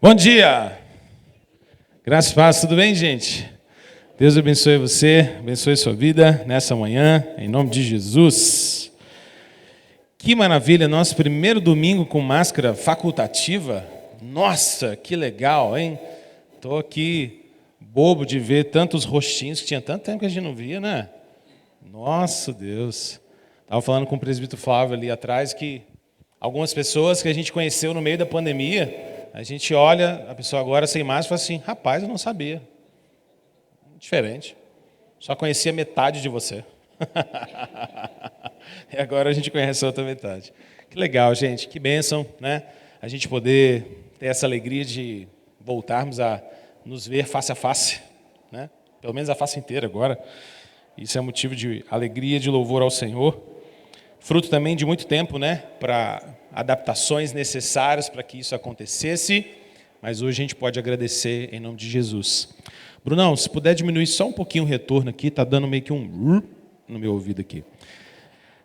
Bom dia! Graças e paz, tudo bem, gente? Deus abençoe você, abençoe sua vida nessa manhã, em nome de Jesus. Que maravilha, nosso primeiro domingo com máscara facultativa. Nossa, que legal, hein? Estou aqui bobo de ver tantos rostinhos, que tinha tanto tempo que a gente não via, né? Nossa, Deus. Estava falando com o presbítero Flávio ali atrás que algumas pessoas que a gente conheceu no meio da pandemia, a gente olha a pessoa agora sem máscara e fala assim, rapaz, eu não sabia. Diferente. Só conhecia metade de você. E agora a gente conhece a outra metade. Que legal, gente. Que bênção, né? A gente poder ter essa alegria de voltarmos a nos ver face a face, né? Pelo menos a face inteira agora. Isso é motivo de alegria, de louvor ao Senhor. Fruto também de muito tempo, né? Para adaptações necessárias para que isso acontecesse. Mas hoje a gente pode agradecer em nome de Jesus. Brunão, se puder diminuir só um pouquinho o retorno aqui, está dando meio que um no meu ouvido aqui.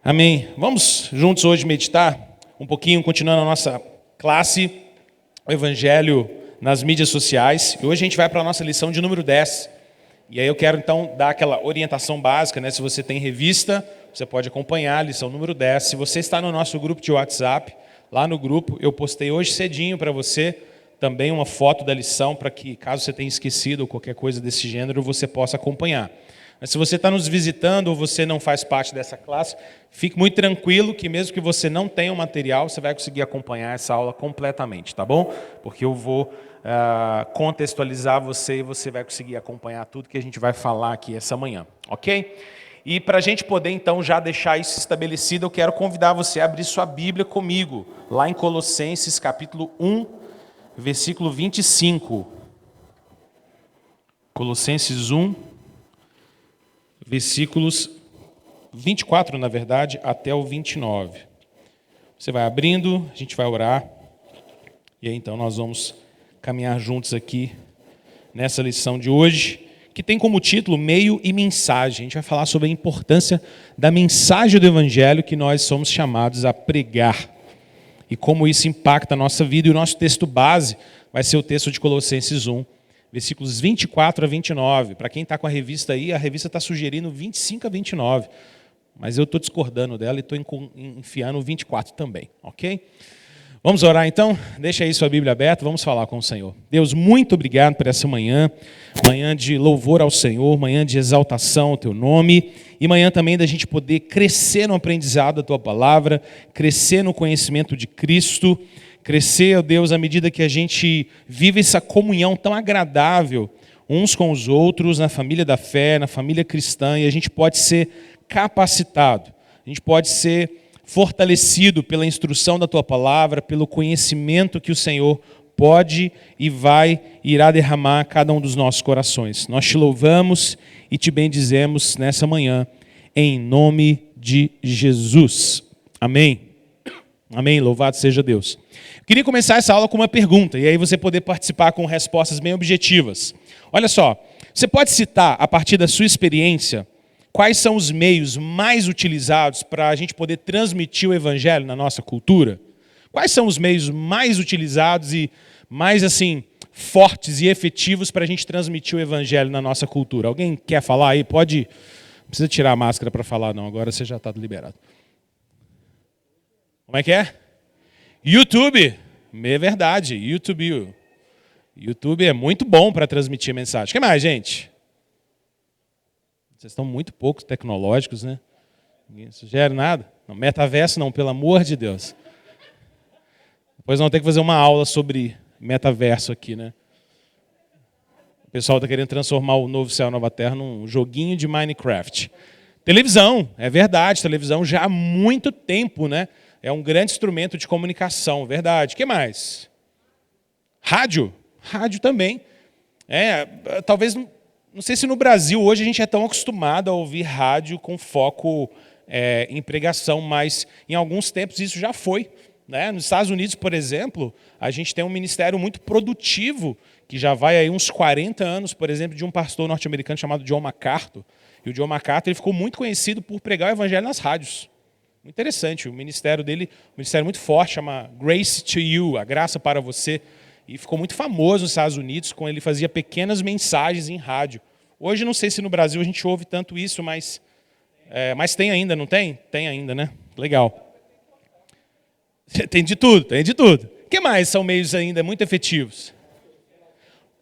Amém. Vamos juntos hoje meditar um pouquinho, continuando a nossa classe, o Evangelho nas mídias sociais. E hoje a gente vai para a nossa lição de número 10. E aí eu quero então dar aquela orientação básica, né? Se você tem revista, você pode acompanhar a lição número 10. Se você está no nosso grupo de WhatsApp, lá no grupo, eu postei hoje cedinho para você também uma foto da lição para que, caso você tenha esquecido ou qualquer coisa desse gênero, você possa acompanhar. Mas se você está nos visitando ou você não faz parte dessa classe, fique muito tranquilo que mesmo que você não tenha o material, você vai conseguir acompanhar essa aula completamente, tá bom? Porque eu vou contextualizar você e você vai conseguir acompanhar tudo que a gente vai falar aqui essa manhã, ok? E para a gente poder então já deixar isso estabelecido, eu quero convidar você a abrir sua Bíblia comigo, lá em Colossenses capítulo 1, versículo 25. Colossenses 1, versículos 24, na verdade, até o 29. Você vai abrindo, a gente vai orar, e aí então nós vamos caminhar juntos aqui nessa lição de hoje, que tem como título Meio e Mensagem. A gente vai falar sobre a importância da mensagem do Evangelho que nós somos chamados a pregar e como isso impacta a nossa vida. E o nosso texto base vai ser o texto de Colossenses 1, versículos 24 a 29. Para quem está com a revista aí, a revista está sugerindo 25 a 29, mas eu estou discordando dela e estou enfiando o 24 também, ok? Vamos orar então? Deixa aí sua Bíblia aberta, vamos falar com o Senhor. Deus, muito obrigado por essa manhã, manhã de louvor ao Senhor, manhã de exaltação ao Teu nome, e manhã também da gente poder crescer no aprendizado da Tua palavra, crescer no conhecimento de Cristo, crescer, ó Deus, à medida que a gente vive essa comunhão tão agradável uns com os outros, na família da fé, na família cristã, e a gente pode ser capacitado, a gente pode ser fortalecido pela instrução da Tua palavra, pelo conhecimento que o Senhor pode e irá derramar a cada um dos nossos corações. Nós Te louvamos e Te bendizemos nessa manhã, em nome de Jesus. Amém. Amém, louvado seja Deus. Eu queria começar essa aula com uma pergunta, e aí você poder participar com respostas bem objetivas. Olha só, você pode citar, a partir da sua experiência, quais são os meios mais utilizados para a gente poder transmitir o Evangelho na nossa cultura? Quais são os meios mais utilizados e mais assim fortes e efetivos para a gente transmitir o Evangelho na nossa cultura? Alguém quer falar aí? Pode, não precisa tirar a máscara para falar não, agora você já está liberado. Como é que é? YouTube. É verdade, YouTube. YouTube é muito bom para transmitir mensagem. O que mais, gente? Vocês estão muito pouco tecnológicos, né? Ninguém sugere nada. Não, metaverso não, pelo amor de Deus. Depois vamos ter que fazer uma aula sobre metaverso aqui, né? O pessoal está querendo transformar o Novo Céu e Nova Terra num joguinho de Minecraft. Televisão, é verdade. Televisão já há muito tempo, né? É um grande instrumento de comunicação, verdade. O que mais? Rádio. Rádio também. Talvez... Não sei se no Brasil hoje a gente é tão acostumado a ouvir rádio com foco em pregação, mas em alguns tempos isso já foi, né? Nos Estados Unidos, por exemplo, a gente tem um ministério muito produtivo, que já vai aí uns 40 anos, por exemplo, de um pastor norte-americano chamado John MacArthur. E o John MacArthur ele ficou muito conhecido por pregar o evangelho nas rádios. Muito interessante, o ministério dele, um ministério muito forte, chama Grace to You, a graça para você. e ficou muito famoso nos Estados Unidos quando ele fazia pequenas mensagens em rádio. Hoje, não sei se no Brasil a gente ouve tanto isso, mas tem ainda, não tem? Tem ainda, né? Legal. Tem de tudo, tem de tudo. O que mais são meios ainda muito efetivos?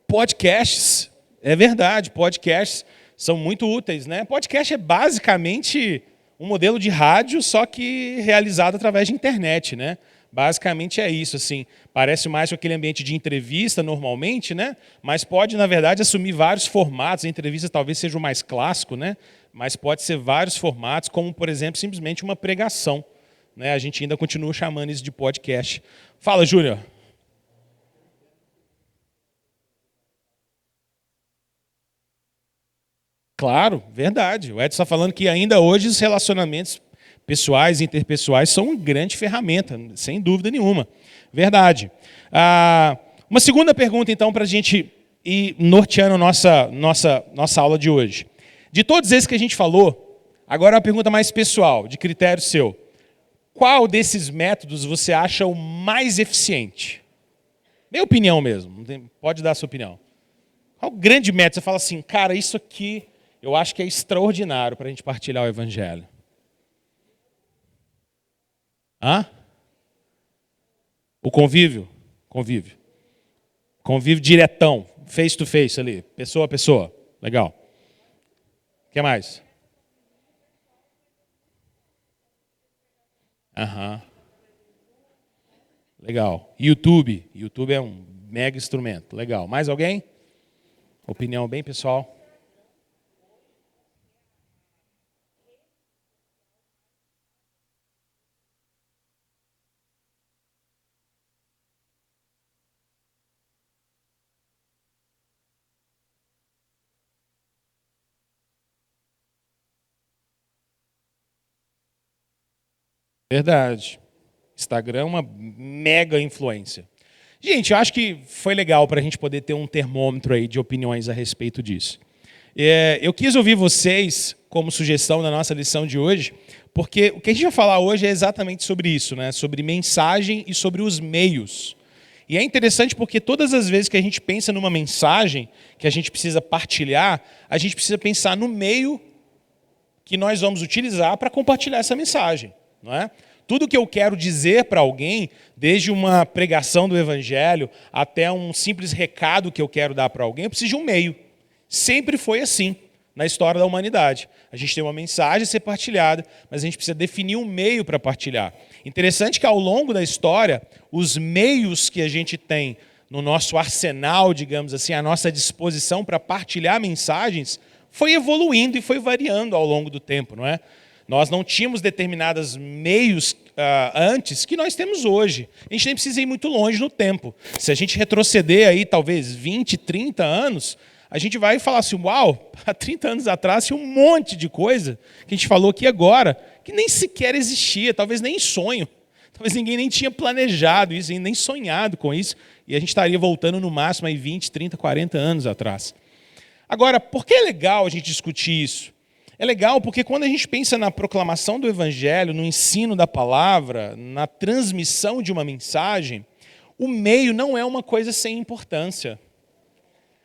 Podcasts. É verdade, podcasts são muito úteis, né? Podcast é basicamente um modelo de rádio, só que realizado através de internet, né? Basicamente é isso, assim. Parece mais com aquele ambiente de entrevista normalmente, né? Mas pode, na verdade, assumir vários formatos. A entrevista talvez seja o mais clássico, né? Mas pode ser vários formatos, como, por exemplo, simplesmente uma pregação, né? A gente ainda continua chamando isso de podcast. Fala, Júnior. Claro, verdade. O Edson está falando que ainda hoje os relacionamentos pessoais e interpessoais são uma grande ferramenta, sem dúvida nenhuma. Verdade. Uma segunda pergunta, então, para a gente ir norteando nossa aula de hoje. De todos esses que a gente falou, agora uma pergunta mais pessoal, de critério seu. Qual desses métodos você acha o mais eficiente? Minha opinião mesmo, pode dar a sua opinião. Qual o grande método? Você fala assim, cara, isso aqui eu acho que é extraordinário para a gente partilhar o Evangelho. Hã? O convívio? Convívio. Convívio diretão, face to face ali, pessoa a pessoa. Legal. O que mais? Aham. Legal. YouTube. YouTube é um mega instrumento. Legal. Mais alguém? Opinião bem pessoal. Verdade. Instagram é uma mega influência. Gente, eu acho que foi legal para a gente poder ter um termômetro aí de opiniões a respeito disso. Eu quis ouvir vocês como sugestão da nossa lição de hoje, porque o que a gente vai falar hoje é exatamente sobre isso, né? Sobre mensagem e sobre os meios. E é interessante porque todas as vezes que a gente pensa numa mensagem que a gente precisa partilhar, a gente precisa pensar no meio que nós vamos utilizar para compartilhar essa mensagem. Não é? Tudo que eu quero dizer para alguém, desde uma pregação do Evangelho até um simples recado que eu quero dar para alguém, eu preciso de um meio. Sempre foi assim na história da humanidade. A gente tem uma mensagem a ser partilhada, mas a gente precisa definir um meio para partilhar. Interessante que ao longo da história, os meios que a gente tem no nosso arsenal, digamos assim, à nossa disposição para partilhar mensagens, foi evoluindo e foi variando ao longo do tempo, não é? Nós não tínhamos determinados meios antes que nós temos hoje. A gente nem precisa ir muito longe no tempo. Se a gente retroceder aí talvez 20, 30 anos, a gente vai falar assim, uau, há 30 anos atrás tinha um monte de coisa que a gente falou aqui agora, que nem sequer existia, talvez nem em sonho. Talvez ninguém nem tinha planejado isso, nem sonhado com isso, e a gente estaria voltando no máximo aí 20, 30, 40 anos atrás. Agora, por que é legal a gente discutir isso? É legal porque quando a gente pensa na proclamação do Evangelho, no ensino da palavra, na transmissão de uma mensagem, o meio não é uma coisa sem importância.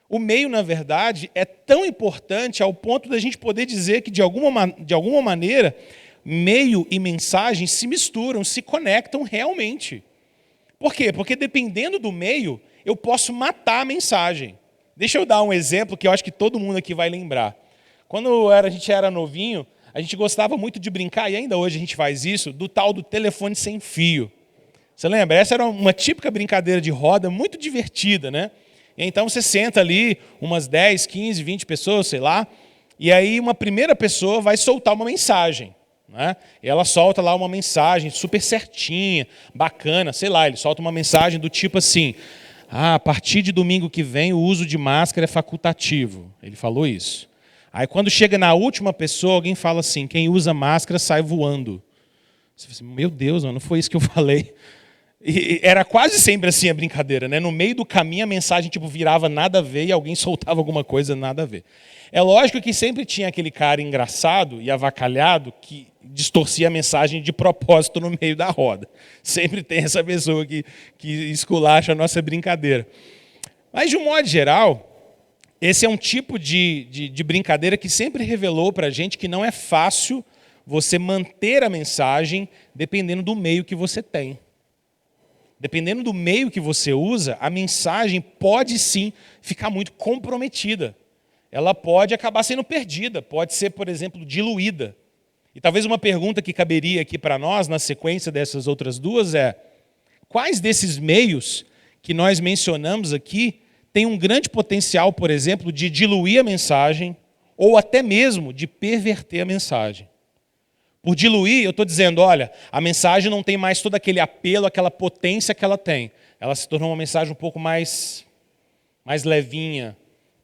O meio, na verdade, é tão importante ao ponto da gente poder dizer que, de alguma maneira, meio e mensagem se misturam, se conectam realmente. Por quê? Porque dependendo do meio, eu posso matar a mensagem. Deixa eu dar um exemplo que eu acho que todo mundo aqui vai lembrar. Quando a gente era novinho, a gente gostava muito de brincar, e ainda hoje a gente faz isso, do tal do telefone sem fio. Você lembra? Essa era uma típica brincadeira de roda, muito divertida, né? E então você senta ali, umas 10, 15, 20 pessoas, sei lá, e aí uma primeira pessoa vai soltar uma mensagem. Né? E ela solta lá uma mensagem super certinha, bacana, sei lá, ele solta uma mensagem do tipo assim, a partir de domingo que vem o uso de máscara é facultativo. Ele falou isso. Aí quando chega na última pessoa, alguém fala assim, quem usa máscara sai voando. Você fala assim, meu Deus, não foi isso que eu falei. E era quase sempre assim a brincadeira, né? No meio do caminho a mensagem tipo virava nada a ver e alguém soltava alguma coisa nada a ver. É lógico que sempre tinha aquele cara engraçado e avacalhado que distorcia a mensagem de propósito no meio da roda. Sempre tem essa pessoa que esculacha a nossa brincadeira. Mas, de um modo geral, esse é um tipo de brincadeira que sempre revelou para a gente que não é fácil você manter a mensagem dependendo do meio que você tem. Dependendo do meio que você usa, a mensagem pode sim ficar muito comprometida. Ela pode acabar sendo perdida, pode ser, por exemplo, diluída. E talvez uma pergunta que caberia aqui para nós, na sequência dessas outras duas, é: quais desses meios que nós mencionamos aqui têm um grande potencial, por exemplo, de diluir a mensagem ou até mesmo de perverter a mensagem? Por diluir, eu estou dizendo, olha, a mensagem não tem mais todo aquele apelo, aquela potência que ela tem. Ela se tornou uma mensagem um pouco mais levinha,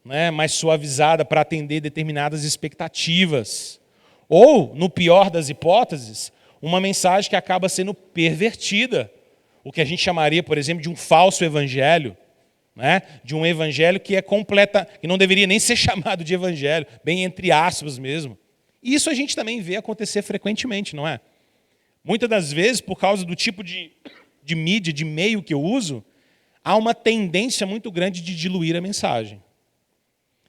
né? Mais suavizada para atender determinadas expectativas. Ou, no pior das hipóteses, uma mensagem que acaba sendo pervertida. O que a gente chamaria, por exemplo, de um falso evangelho. Né? De um evangelho que que não deveria nem ser chamado de evangelho, bem entre aspas mesmo. Isso a gente também vê acontecer frequentemente, não é? Muitas das vezes, por causa do tipo de mídia, de meio que eu uso, há uma tendência muito grande de diluir a mensagem.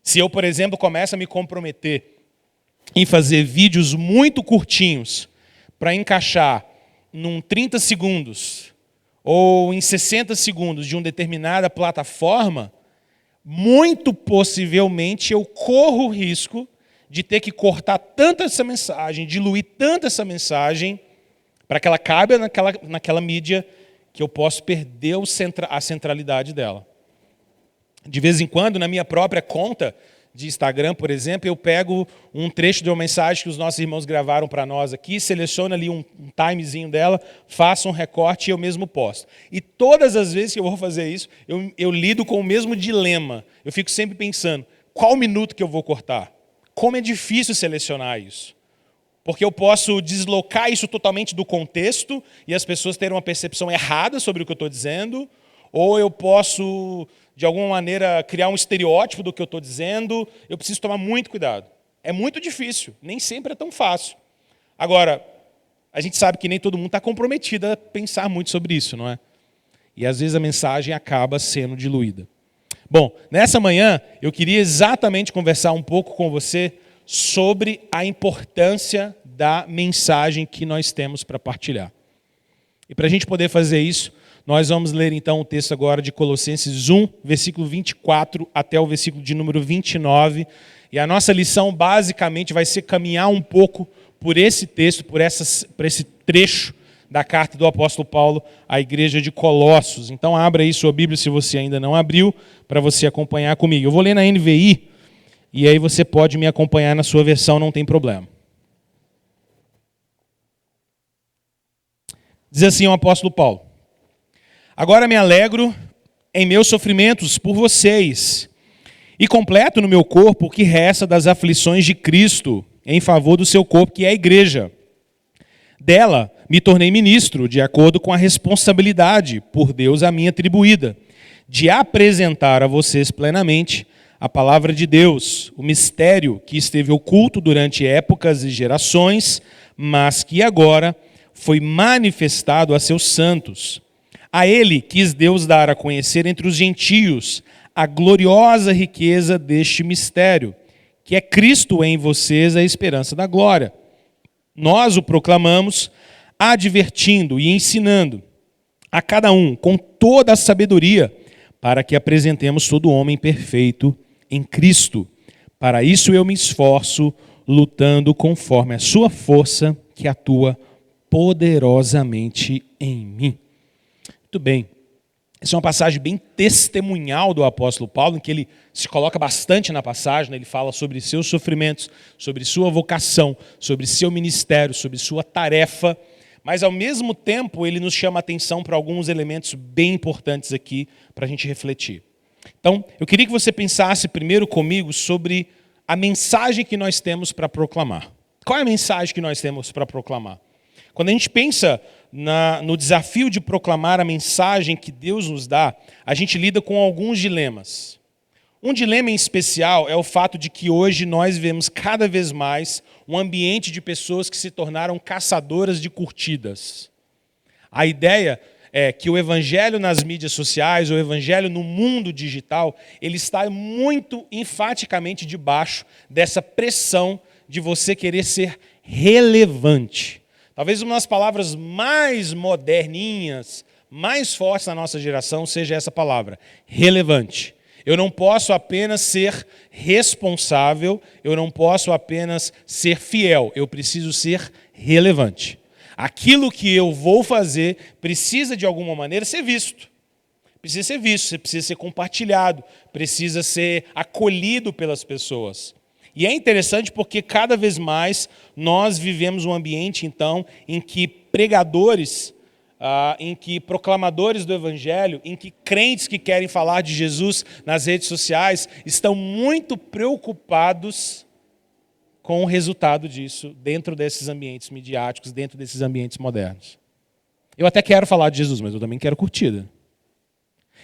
Se eu, por exemplo, começo a me comprometer em fazer vídeos muito curtinhos para encaixar num 30 segundos ou em 60 segundos de uma determinada plataforma, muito possivelmente eu corro o risco de ter que cortar tanto essa mensagem, diluir tanto essa mensagem, para que ela caiba naquela mídia, que eu posso perder a centralidade dela. De vez em quando, na minha própria conta de Instagram, por exemplo, eu pego um trecho de uma mensagem que os nossos irmãos gravaram para nós aqui, seleciono ali um timezinho dela, faço um recorte e eu mesmo posto. E todas as vezes que eu vou fazer isso, eu lido com o mesmo dilema. Eu fico sempre pensando, qual minuto que eu vou cortar? Como é difícil selecionar isso. Porque eu posso deslocar isso totalmente do contexto e as pessoas terem uma percepção errada sobre o que eu estou dizendo, ou eu posso, de alguma maneira, criar um estereótipo do que eu estou dizendo. Eu preciso tomar muito cuidado. É muito difícil, nem sempre é tão fácil. Agora, a gente sabe que nem todo mundo está comprometido a pensar muito sobre isso, não é? E às vezes a mensagem acaba sendo diluída. Bom, nessa manhã eu queria exatamente conversar um pouco com você sobre a importância da mensagem que nós temos para partilhar. E para a gente poder fazer isso, nós vamos ler então o texto agora de Colossenses 1, versículo 24 até o versículo de número 29. E a nossa lição basicamente vai ser caminhar um pouco por esse texto, por esse trecho da carta do apóstolo Paulo à igreja de Colossos. Então abra aí sua Bíblia, se você ainda não abriu, para você acompanhar comigo. Eu vou ler na NVI, e aí você pode me acompanhar na sua versão, não tem problema. Diz assim o apóstolo Paulo: agora me alegro em meus sofrimentos por vocês, e completo no meu corpo o que resta das aflições de Cristo, em favor do seu corpo, que é a igreja. Dela me tornei ministro, de acordo com a responsabilidade por Deus a mim atribuída, de apresentar a vocês plenamente a palavra de Deus, o mistério que esteve oculto durante épocas e gerações, mas que agora foi manifestado a seus santos. A ele quis Deus dar a conhecer entre os gentios a gloriosa riqueza deste mistério, que é Cristo em vocês, a esperança da glória. Nós o proclamamos, advertindo e ensinando a cada um com toda a sabedoria, para que apresentemos todo homem perfeito em Cristo. Para isso eu me esforço, lutando conforme a sua força, que atua poderosamente em mim. Muito bem. Essa é uma passagem bem testemunhal do apóstolo Paulo, em que ele se coloca bastante na passagem, né? Ele fala sobre seus sofrimentos, sobre sua vocação, sobre seu ministério, sobre sua tarefa, mas ao mesmo tempo ele nos chama a atenção para alguns elementos bem importantes aqui para a gente refletir. Então, eu queria que você pensasse primeiro comigo sobre a mensagem que nós temos para proclamar. Qual é a mensagem que nós temos para proclamar? Quando a gente pensa no desafio de proclamar a mensagem que Deus nos dá, a gente lida com alguns dilemas. Um dilema em especial é o fato de que hoje nós vemos cada vez mais um ambiente de pessoas que se tornaram caçadoras de curtidas. A ideia é que o evangelho nas mídias sociais, o evangelho no mundo digital, ele está muito enfaticamente debaixo dessa pressão de você querer ser relevante. Talvez uma das palavras mais moderninhas, mais fortes na nossa geração seja essa palavra, relevante. Eu não posso apenas ser responsável, eu não posso apenas ser fiel, eu preciso ser relevante. Aquilo que eu vou fazer precisa, de alguma maneira, ser visto. Precisa ser visto, precisa ser compartilhado, precisa ser acolhido pelas pessoas. E é interessante porque cada vez mais nós vivemos um ambiente, então, em que pregadores, em que proclamadores do Evangelho, em que crentes que querem falar de Jesus nas redes sociais estão muito preocupados com o resultado disso dentro desses ambientes midiáticos, dentro desses ambientes modernos. Eu até quero falar de Jesus, mas eu também quero curtida.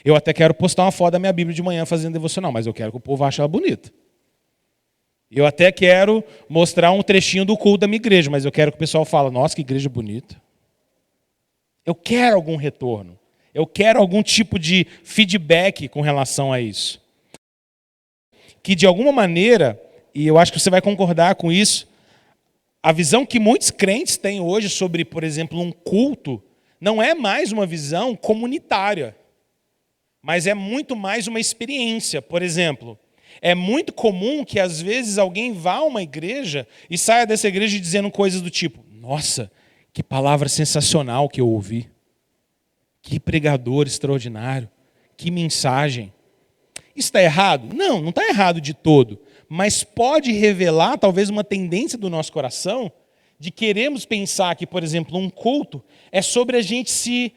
Eu até quero postar uma foto da minha Bíblia de manhã fazendo devocional, mas eu quero que o povo ache ela bonita. Eu até quero mostrar um trechinho do culto da minha igreja, mas eu quero que o pessoal fale, nossa, que igreja bonita. Eu quero algum retorno. Eu quero algum tipo de feedback com relação a isso. Que de alguma maneira, e eu acho que você vai concordar com isso, a visão que muitos crentes têm hoje sobre, por exemplo, um culto, não é mais uma visão comunitária, mas é muito mais uma experiência. Por exemplo, é muito comum que às vezes alguém vá a uma igreja e saia dessa igreja dizendo coisas do tipo, nossa, que palavra sensacional que eu ouvi. Que pregador extraordinário. Que mensagem. Isso está errado? Não, não está errado de todo. Mas pode revelar talvez uma tendência do nosso coração de queremos pensar que, por exemplo, um culto é sobre a gente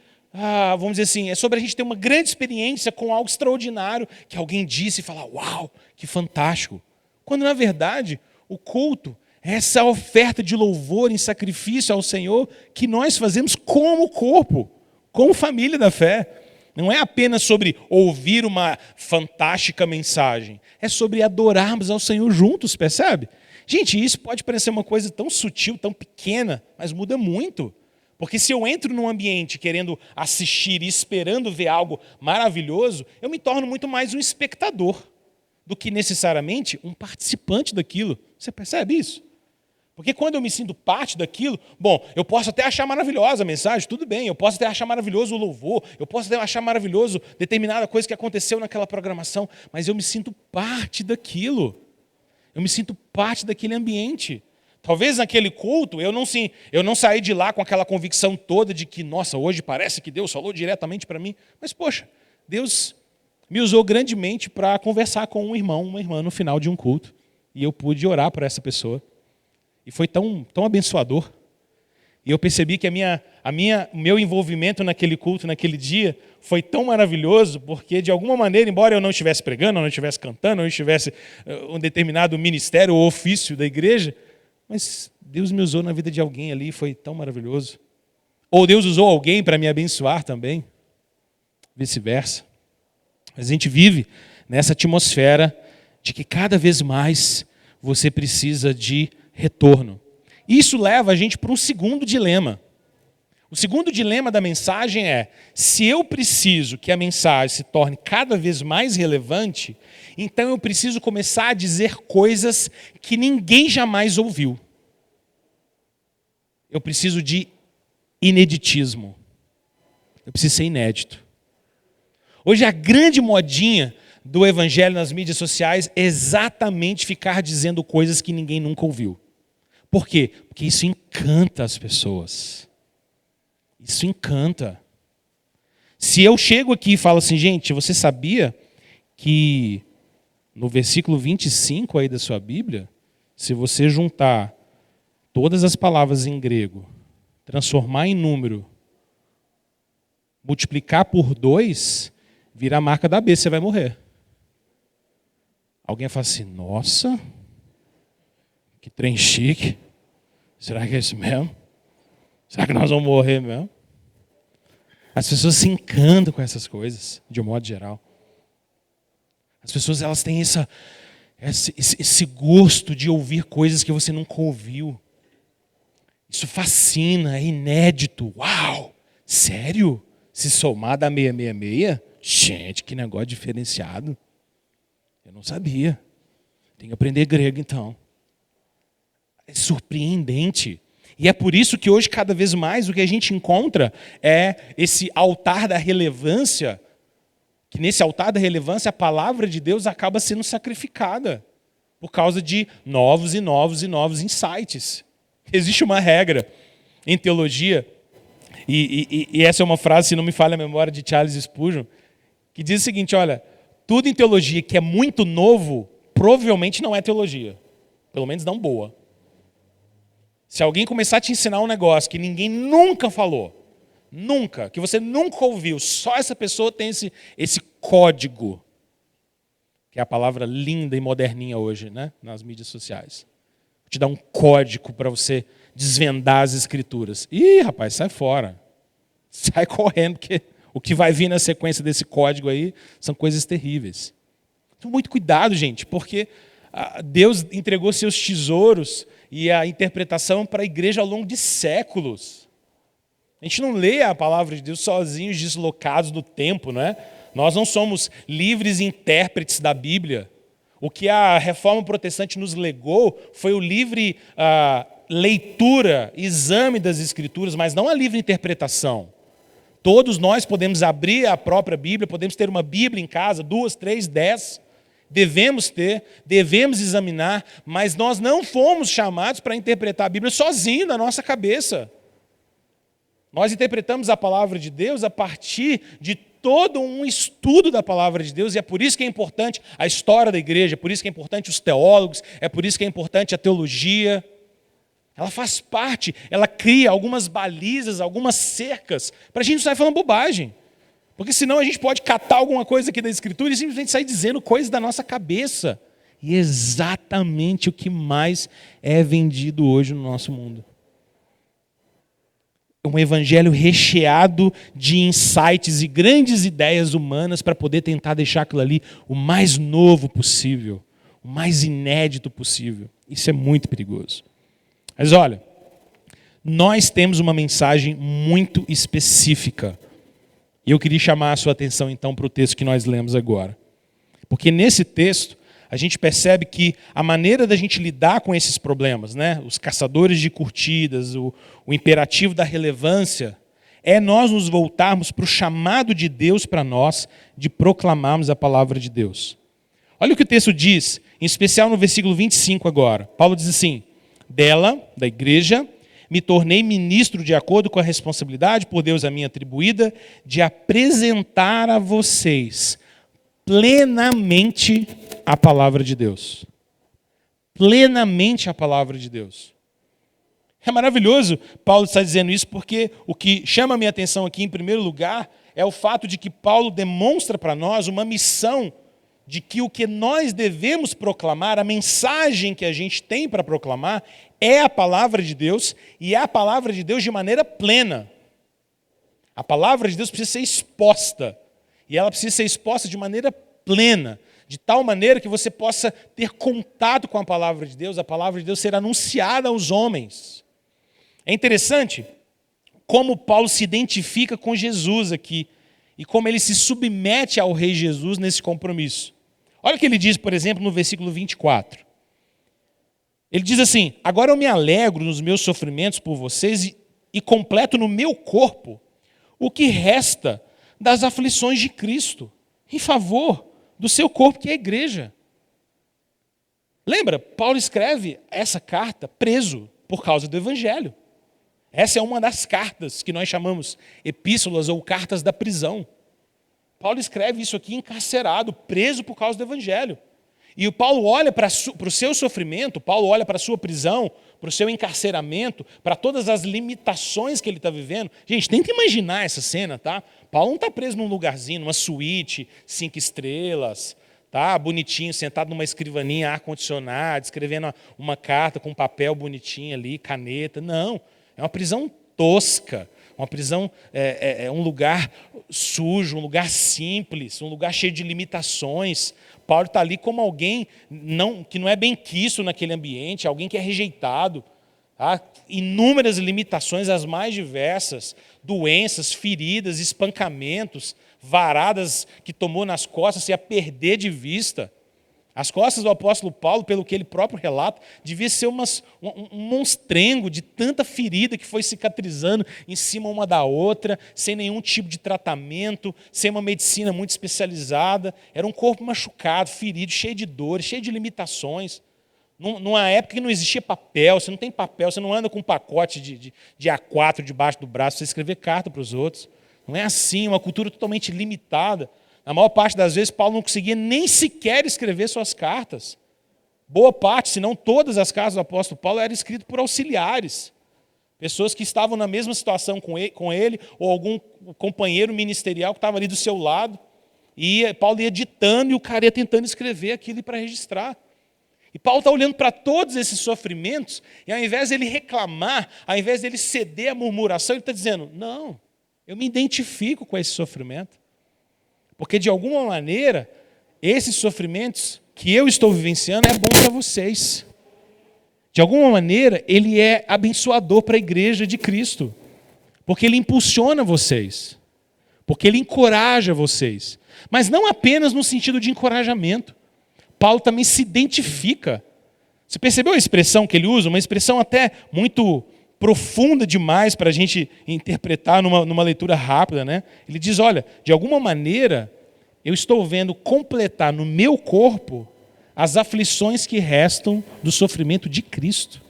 vamos dizer assim, é sobre a gente ter uma grande experiência com algo extraordinário que alguém disse e falar, uau, que fantástico. Quando, na verdade, o culto é essa oferta de louvor em sacrifício ao Senhor que nós fazemos como corpo, como família da fé. Não é apenas sobre ouvir uma fantástica mensagem, é sobre adorarmos ao Senhor juntos, percebe? Gente, isso pode parecer uma coisa tão sutil, tão pequena, mas muda muito. Porque se eu entro num ambiente querendo assistir e esperando ver algo maravilhoso, eu me torno muito mais um espectador do que necessariamente um participante daquilo. Você percebe isso? Porque quando eu me sinto parte daquilo, bom, eu posso até achar maravilhosa a mensagem, tudo bem, eu posso até achar maravilhoso o louvor, eu posso até achar maravilhoso determinada coisa que aconteceu naquela programação, mas eu me sinto parte daquilo. Eu me sinto parte daquele ambiente. Talvez naquele culto eu não saí de lá com aquela convicção toda de que, nossa, hoje parece que Deus falou diretamente para mim. Mas, poxa, Deus me usou grandemente para conversar com um irmão, uma irmã no final de um culto. E eu pude orar por essa pessoa. E foi tão abençoador. E eu percebi que o meu envolvimento naquele culto, naquele dia, foi tão maravilhoso, porque de alguma maneira, embora eu não estivesse pregando, eu não estivesse cantando, eu não estivesse um determinado ministério ou ofício da igreja, mas Deus me usou na vida de alguém ali, foi tão maravilhoso. Ou Deus usou alguém para me abençoar também, vice-versa. Mas a gente vive nessa atmosfera de que cada vez mais você precisa de retorno. Isso leva a gente para um segundo dilema. O segundo dilema da mensagem é, se eu preciso que a mensagem se torne cada vez mais relevante, então eu preciso começar a dizer coisas que ninguém jamais ouviu. Eu preciso de ineditismo. Eu preciso ser inédito. Hoje a grande modinha do evangelho nas mídias sociais é exatamente ficar dizendo coisas que ninguém nunca ouviu. Por quê? Porque isso encanta as pessoas. Isso encanta. Se eu chego aqui e falo assim, gente, você sabia que no versículo 25 aí da sua Bíblia, se você juntar todas as palavras em grego, transformar em número, multiplicar por 2, vira a marca da besta, você vai morrer. Alguém fala assim, nossa, que trem chique. Será que é isso mesmo? Será que nós vamos morrer mesmo? As pessoas se encantam com essas coisas, de um modo geral. As pessoas elas têm esse gosto de ouvir coisas que você nunca ouviu. Isso fascina, é inédito. Uau! Sério? Se somar dá 666? Gente, que negócio diferenciado. Eu não sabia. Tem que aprender grego, então. É surpreendente. E é por isso que hoje, cada vez mais, o que a gente encontra é esse altar da relevância, que nesse altar da relevância a palavra de Deus acaba sendo sacrificada por causa de novos e novos e novos insights. Existe uma regra em teologia, e essa é uma frase, se não me falha a memória, de Charles Spurgeon, que diz o seguinte, olha, tudo em teologia que é muito novo, provavelmente não é teologia. Pelo menos não boa. Se alguém começar a te ensinar um negócio que ninguém nunca falou, nunca, que você nunca ouviu, só essa pessoa tem esse código, que é a palavra linda e moderninha hoje, né, nas mídias sociais. Te dá um código para você desvendar as escrituras. Ih, rapaz, sai fora. Sai correndo, porque o que vai vir na sequência desse código aí são coisas terríveis. Então, muito cuidado, gente, porque Deus entregou seus tesouros e a interpretação para a igreja ao longo de séculos. A gente não lê a palavra de Deus sozinhos, deslocados no tempo, não é? Nós não somos livres intérpretes da Bíblia. O que a Reforma Protestante nos legou foi o livre leitura, exame das Escrituras, mas não a livre interpretação. Todos nós podemos abrir a própria Bíblia, podemos ter uma Bíblia em casa, 2, 3, 10. Devemos ter, devemos examinar, mas nós não fomos chamados para interpretar a Bíblia sozinho na nossa cabeça. Nós interpretamos a palavra de Deus a partir de todo um estudo da palavra de Deus, e é por isso que é importante a história da igreja, é por isso que é importante os teólogos, é por isso que é importante a teologia. Ela faz parte, ela cria algumas balizas, algumas cercas, para a gente não sair falando bobagem. Porque senão a gente pode catar alguma coisa aqui da Escritura e simplesmente sair dizendo coisas da nossa cabeça. E é exatamente o que mais é vendido hoje no nosso mundo. Um evangelho recheado de insights e grandes ideias humanas para poder tentar deixar aquilo ali o mais novo possível, o mais inédito possível. Isso é muito perigoso. Mas olha, nós temos uma mensagem muito específica. E eu queria chamar a sua atenção então para o texto que nós lemos agora. Porque nesse texto a gente percebe que a maneira da gente lidar com esses problemas, né, os caçadores de curtidas, o imperativo da relevância, é nós nos voltarmos para o chamado de Deus para nós de proclamarmos a palavra de Deus. Olha o que o texto diz, em especial no versículo 25 agora. Paulo diz assim, dela, da igreja, me tornei ministro de acordo com a responsabilidade por Deus a mim atribuída de apresentar a vocês plenamente a palavra de Deus. Plenamente a palavra de Deus. É maravilhoso Paulo estar dizendo isso, porque o que chama a minha atenção aqui, em primeiro lugar, é o fato de que Paulo demonstra para nós uma missão de que o que nós devemos proclamar, a mensagem que a gente tem para proclamar, é a palavra de Deus, e é a palavra de Deus de maneira plena. A palavra de Deus precisa ser exposta, e ela precisa ser exposta de maneira plena, de tal maneira que você possa ter contato com a palavra de Deus ser anunciada aos homens. É interessante como Paulo se identifica com Jesus aqui, e como ele se submete ao Rei Jesus nesse compromisso. Olha o que ele diz, por exemplo, no versículo 24. Ele diz assim, agora eu me alegro nos meus sofrimentos por vocês e completo no meu corpo o que resta das aflições de Cristo, em favor do seu corpo, que é a igreja. Lembra, Paulo escreve essa carta preso por causa do Evangelho. Essa é uma das cartas que nós chamamos epístolas ou cartas da prisão. Paulo escreve isso aqui encarcerado, preso por causa do Evangelho. E o Paulo olha para o seu sofrimento, Paulo olha para a sua prisão, para o seu encarceramento, para todas as limitações que ele está vivendo. Gente, tenta imaginar essa cena, tá? Paulo não está preso num lugarzinho, numa suíte, 5 estrelas, tá? Bonitinho, sentado numa escrivaninha, ar-condicionado, escrevendo uma carta com papel bonitinho ali, caneta. Não, é uma prisão tosca, Uma prisão é um lugar sujo, um lugar simples, um lugar cheio de limitações. Paulo está ali como alguém que não é bem quisto naquele ambiente, alguém que é rejeitado. Tá? Inúmeras limitações, as mais diversas, doenças, feridas, espancamentos, varadas que tomou nas costas, se ia perder de vista. As costas do apóstolo Paulo, pelo que ele próprio relata, devia ser um monstrengo de tanta ferida que foi cicatrizando em cima uma da outra, sem nenhum tipo de tratamento, sem uma medicina muito especializada. Era um corpo machucado, ferido, cheio de dores, cheio de limitações. Numa época que não existia papel, você não tem papel, você não anda com um pacote de A4 debaixo do braço para você escrever carta para os outros. Não é assim, uma cultura totalmente limitada. Na maior parte das vezes, Paulo não conseguia nem sequer escrever suas cartas. Boa parte, se não todas as cartas do apóstolo Paulo, eram escritas por auxiliares. Pessoas que estavam na mesma situação com ele ou algum companheiro ministerial que estava ali do seu lado. E Paulo ia ditando e o cara ia tentando escrever aquilo para registrar. E Paulo está olhando para todos esses sofrimentos e ao invés de ele reclamar, ao invés de ele ceder à murmuração, ele está dizendo, não, eu me identifico com esse sofrimento. Porque, de alguma maneira, esses sofrimentos que eu estou vivenciando é bom para vocês. De alguma maneira, ele é abençoador para a igreja de Cristo. Porque ele impulsiona vocês. Porque ele encoraja vocês. Mas não apenas no sentido de encorajamento. Paulo também se identifica. Você percebeu a expressão que ele usa? Uma expressão até muito profunda demais para a gente interpretar numa leitura rápida, né? Ele diz, olha, de alguma maneira, eu estou vendo completar no meu corpo as aflições que restam do sofrimento de Cristo.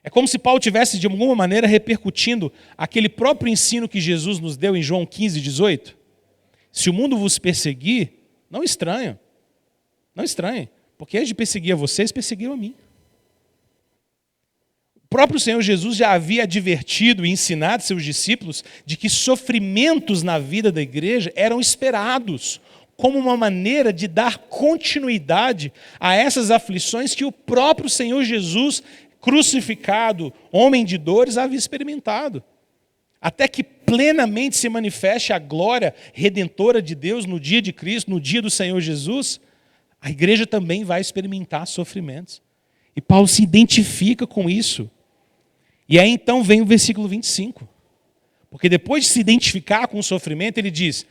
É como se Paulo tivesse, de alguma maneira, repercutindo aquele próprio ensino que Jesus nos deu em João 15, 18. Se o mundo vos perseguir, não estranhem, porque antes de perseguir a vocês, perseguiram a mim. O próprio Senhor Jesus já havia advertido e ensinado seus discípulos de que sofrimentos na vida da igreja eram esperados como uma maneira de dar continuidade a essas aflições que o próprio Senhor Jesus, crucificado, homem de dores, havia experimentado. Até que plenamente se manifeste a glória redentora de Deus no dia de Cristo, no dia do Senhor Jesus, a igreja também vai experimentar sofrimentos. E Paulo se identifica com isso. E aí então vem o versículo 25. Porque depois de se identificar com o sofrimento, ele diz,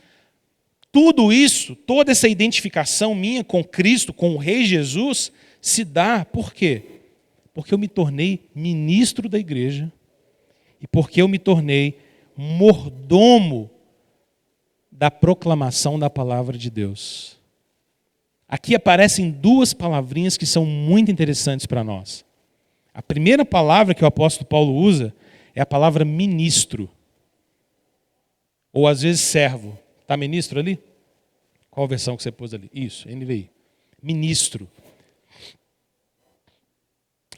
tudo isso, toda essa identificação minha com Cristo, com o Rei Jesus, se dá por quê? Porque eu me tornei ministro da igreja e porque eu me tornei mordomo da proclamação da palavra de Deus. Aqui aparecem duas palavrinhas que são muito interessantes para nós. A primeira palavra que o apóstolo Paulo usa é a palavra ministro. Ou às vezes servo. Está ministro ali? Qual a versão que você pôs ali? Isso, NVI. Ministro.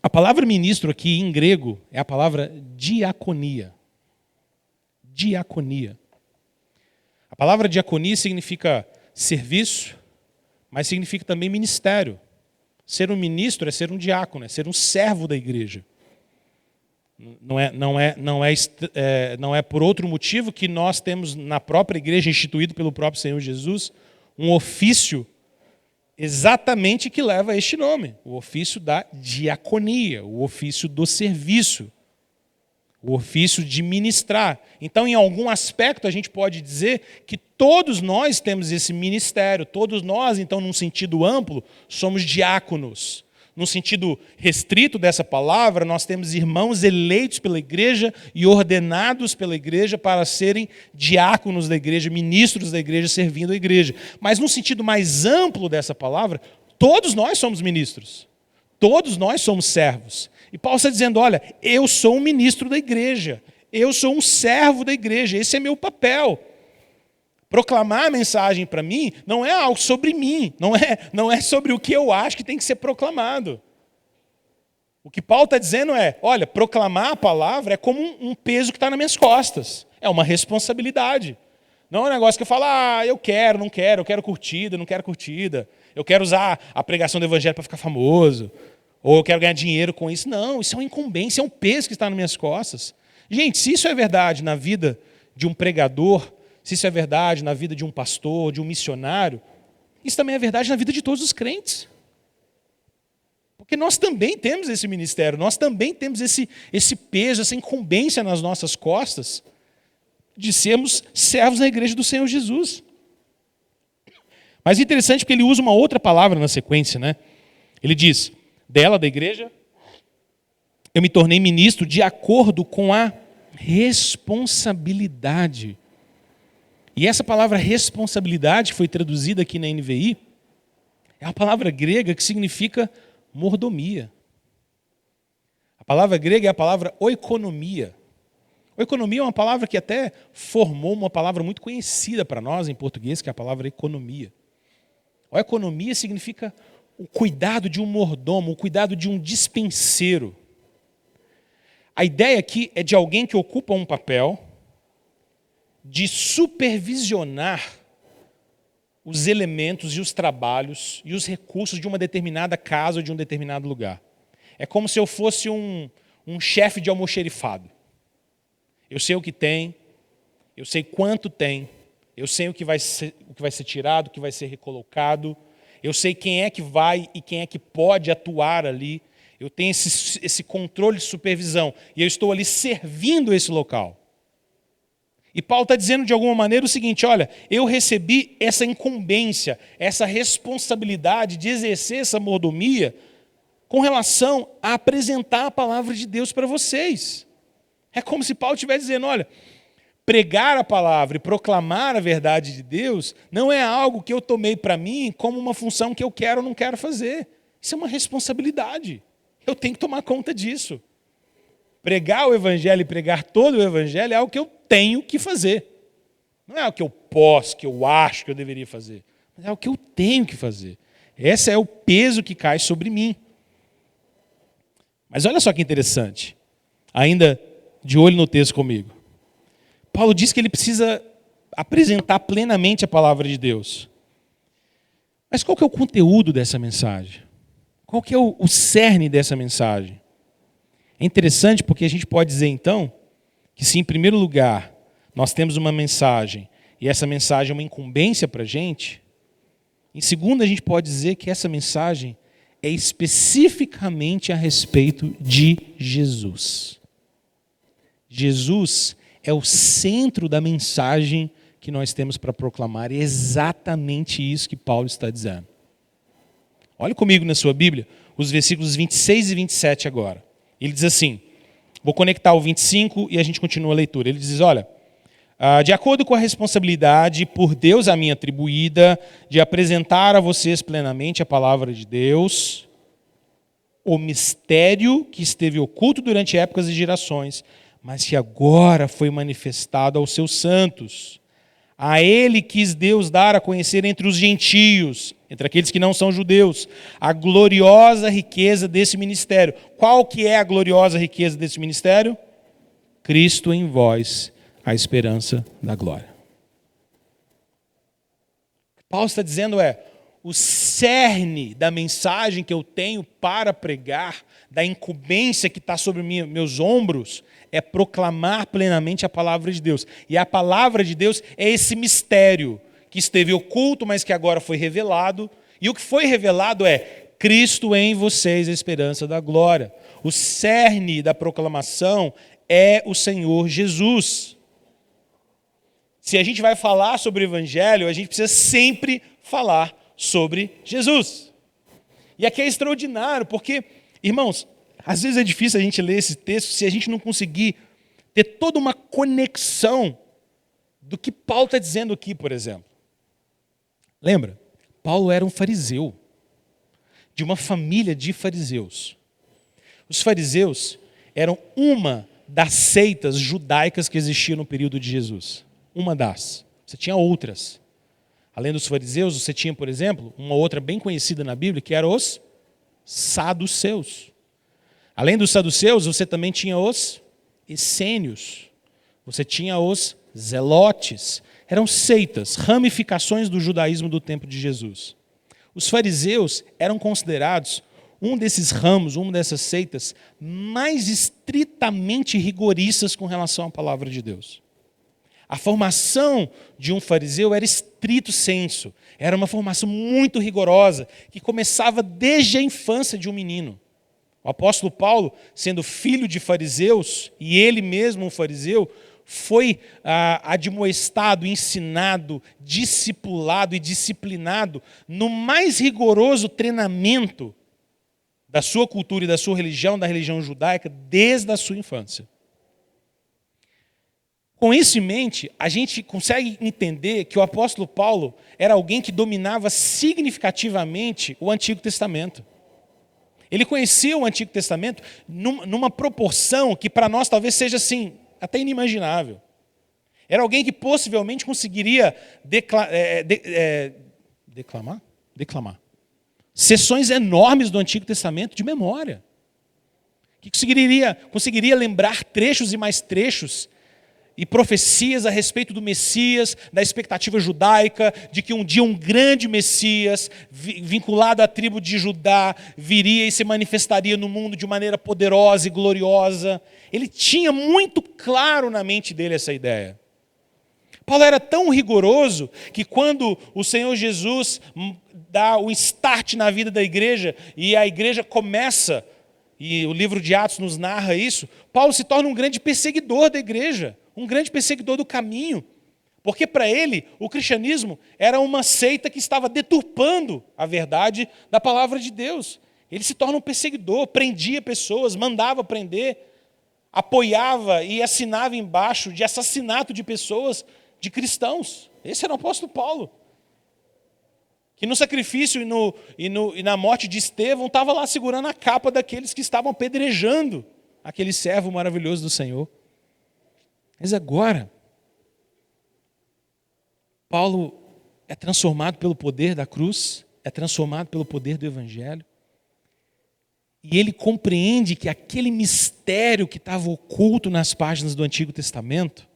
A palavra ministro aqui em grego é a palavra diaconia. Diaconia. A palavra diaconia significa serviço, mas significa também ministério. Ser um ministro é ser um diácono, é ser um servo da igreja. Não é por outro motivo que nós temos na própria igreja, instituído pelo próprio Senhor Jesus, um ofício exatamente que leva a este nome. O ofício da diaconia, o ofício do serviço, o ofício de ministrar. Então, em algum aspecto, a gente pode dizer que todos nós temos esse ministério, todos nós, então, num sentido amplo, somos diáconos. No sentido restrito dessa palavra, nós temos irmãos eleitos pela igreja e ordenados pela igreja para serem diáconos da igreja, ministros da igreja, servindo a igreja. Mas no sentido mais amplo dessa palavra, todos nós somos ministros. Todos nós somos servos. E Paulo está dizendo, olha, eu sou um ministro da igreja. Eu sou um servo da igreja. Esse é meu papel. Proclamar a mensagem para mim não é algo sobre mim, não é sobre o que eu acho que tem que ser proclamado. O que Paulo está dizendo é, olha, proclamar a palavra é como um peso que está nas minhas costas. É uma responsabilidade. Não é um negócio que eu falo, eu quero, não quero, eu quero curtida, não quero curtida. Eu quero usar a pregação do evangelho para ficar famoso. Ou eu quero ganhar dinheiro com isso. Não, isso é uma incumbência, é um peso que está nas minhas costas. Gente, se isso é verdade na vida de um pregador, se isso é verdade na vida de um pastor, de um missionário, isso também é verdade na vida de todos os crentes. Porque nós também temos esse ministério, nós também temos esse peso, essa incumbência nas nossas costas de sermos servos na igreja do Senhor Jesus. Mas é interessante porque ele usa uma outra palavra na sequência, né? Ele diz, da igreja, eu me tornei ministro de acordo com a responsabilidade. E essa palavra responsabilidade foi traduzida aqui na NVI, é uma palavra grega que significa mordomia. A palavra grega é a palavra oikonomia. Oikonomia é uma palavra que até formou uma palavra muito conhecida para nós em português, que é a palavra economia. Oikonomia significa o cuidado de um mordomo, o cuidado de um dispenseiro. A ideia aqui é de alguém que ocupa um papel de supervisionar os elementos e os trabalhos e os recursos de uma determinada casa ou de um determinado lugar. É como se eu fosse um chefe de almoxerifado. Eu sei o que tem, eu sei quanto tem, eu sei o que vai ser tirado, o que vai ser recolocado, eu sei quem é que vai e quem é que pode atuar ali. Eu tenho esse controle de supervisão e eu estou ali servindo esse local. E Paulo está dizendo de alguma maneira o seguinte, olha, eu recebi essa incumbência, essa responsabilidade de exercer essa mordomia com relação a apresentar a palavra de Deus para vocês. É como se Paulo estivesse dizendo, olha, pregar a palavra e proclamar a verdade de Deus não é algo que eu tomei para mim como uma função que eu quero ou não quero fazer. Isso é uma responsabilidade. Eu tenho que tomar conta disso. Pregar o evangelho e pregar todo o evangelho é algo que eu tenho que fazer. Não é algo que eu posso, que eu acho que eu deveria fazer. Mas é algo que eu tenho que fazer. Esse é o peso que cai sobre mim. Mas olha só que interessante. Ainda de olho no texto comigo. Paulo diz que ele precisa apresentar plenamente a palavra de Deus. Mas qual que é o conteúdo dessa mensagem? Qual que é o cerne dessa mensagem? É interessante porque a gente pode dizer então que se em primeiro lugar nós temos uma mensagem e essa mensagem é uma incumbência para a gente, em segundo a gente pode dizer que essa mensagem é especificamente a respeito de Jesus. Jesus é o centro da mensagem que nós temos para proclamar. E é exatamente isso que Paulo está dizendo. Olhe comigo na sua Bíblia, os versículos 26 e 27 agora. Ele diz assim, vou conectar o 25 e a gente continua a leitura. Ele diz, olha, de acordo com a responsabilidade por Deus a mim atribuída, de apresentar a vocês plenamente a palavra de Deus, o mistério que esteve oculto durante épocas e gerações, mas que agora foi manifestado aos seus santos. A ele quis Deus dar a conhecer entre os gentios, entre aqueles que não são judeus, a gloriosa riqueza desse ministério. Qual que é a gloriosa riqueza desse ministério? Cristo em vós, a esperança da glória. O que Paulo está dizendo é, o cerne da mensagem que eu tenho para pregar, da incumbência que está sobre meus ombros, é proclamar plenamente a palavra de Deus. E a palavra de Deus é esse mistério que esteve oculto, mas que agora foi revelado. E o que foi revelado é Cristo em vocês, a esperança da glória. O cerne da proclamação é o Senhor Jesus. Se a gente vai falar sobre o Evangelho, a gente precisa sempre falar sobre Jesus. E aqui é extraordinário, porque, irmãos, às vezes é difícil a gente ler esse texto se a gente não conseguir ter toda uma conexão do que Paulo está dizendo aqui, por exemplo. Lembra? Paulo era um fariseu, de uma família de fariseus. Os fariseus eram uma das seitas judaicas que existiam no período de Jesus. Uma das. Você tinha outras. Além dos fariseus, você tinha, por exemplo, uma outra bem conhecida na Bíblia, que eram os saduceus. Além dos saduceus, você também tinha os essênios. Você tinha os zelotes. Eram seitas, ramificações do judaísmo do tempo de Jesus. Os fariseus eram considerados um desses ramos, uma dessas seitas mais estritamente rigoristas com relação à palavra de Deus. A formação de um fariseu era estrito sensu, era uma formação muito rigorosa, que começava desde a infância de um menino. O apóstolo Paulo, sendo filho de fariseus, e ele mesmo um fariseu, foi admoestado, ensinado, discipulado e disciplinado no mais rigoroso treinamento da sua cultura e da sua religião, da religião judaica, desde a sua infância. Com isso em mente, a gente consegue entender que o apóstolo Paulo era alguém que dominava significativamente o Antigo Testamento. Ele conhecia o Antigo Testamento numa proporção que para nós talvez seja assim, até inimaginável. Era alguém que possivelmente conseguiria declamar seções enormes do Antigo Testamento de memória. Que conseguiria lembrar trechos e mais trechos e profecias a respeito do Messias, da expectativa judaica, de que um dia um grande Messias, vinculado à tribo de Judá, viria e se manifestaria no mundo de maneira poderosa e gloriosa. Ele tinha muito claro na mente dele essa ideia. Paulo era tão rigoroso que quando o Senhor Jesus dá o start na vida da igreja, e a igreja começa, e o livro de Atos nos narra isso, Paulo se torna um grande perseguidor da igreja, um grande perseguidor do caminho, porque para ele o cristianismo era uma seita que estava deturpando a verdade da palavra de Deus. Ele se torna um perseguidor, prendia pessoas, mandava prender, apoiava e assinava embaixo de assassinato de pessoas, de cristãos. Esse era o apóstolo Paulo, que no sacrifício e na morte de Estevão estava lá segurando a capa daqueles que estavam apedrejando aquele servo maravilhoso do Senhor. Mas agora, Paulo é transformado pelo poder da cruz, é transformado pelo poder do Evangelho, e ele compreende que aquele mistério que estava oculto nas páginas do Antigo Testamento,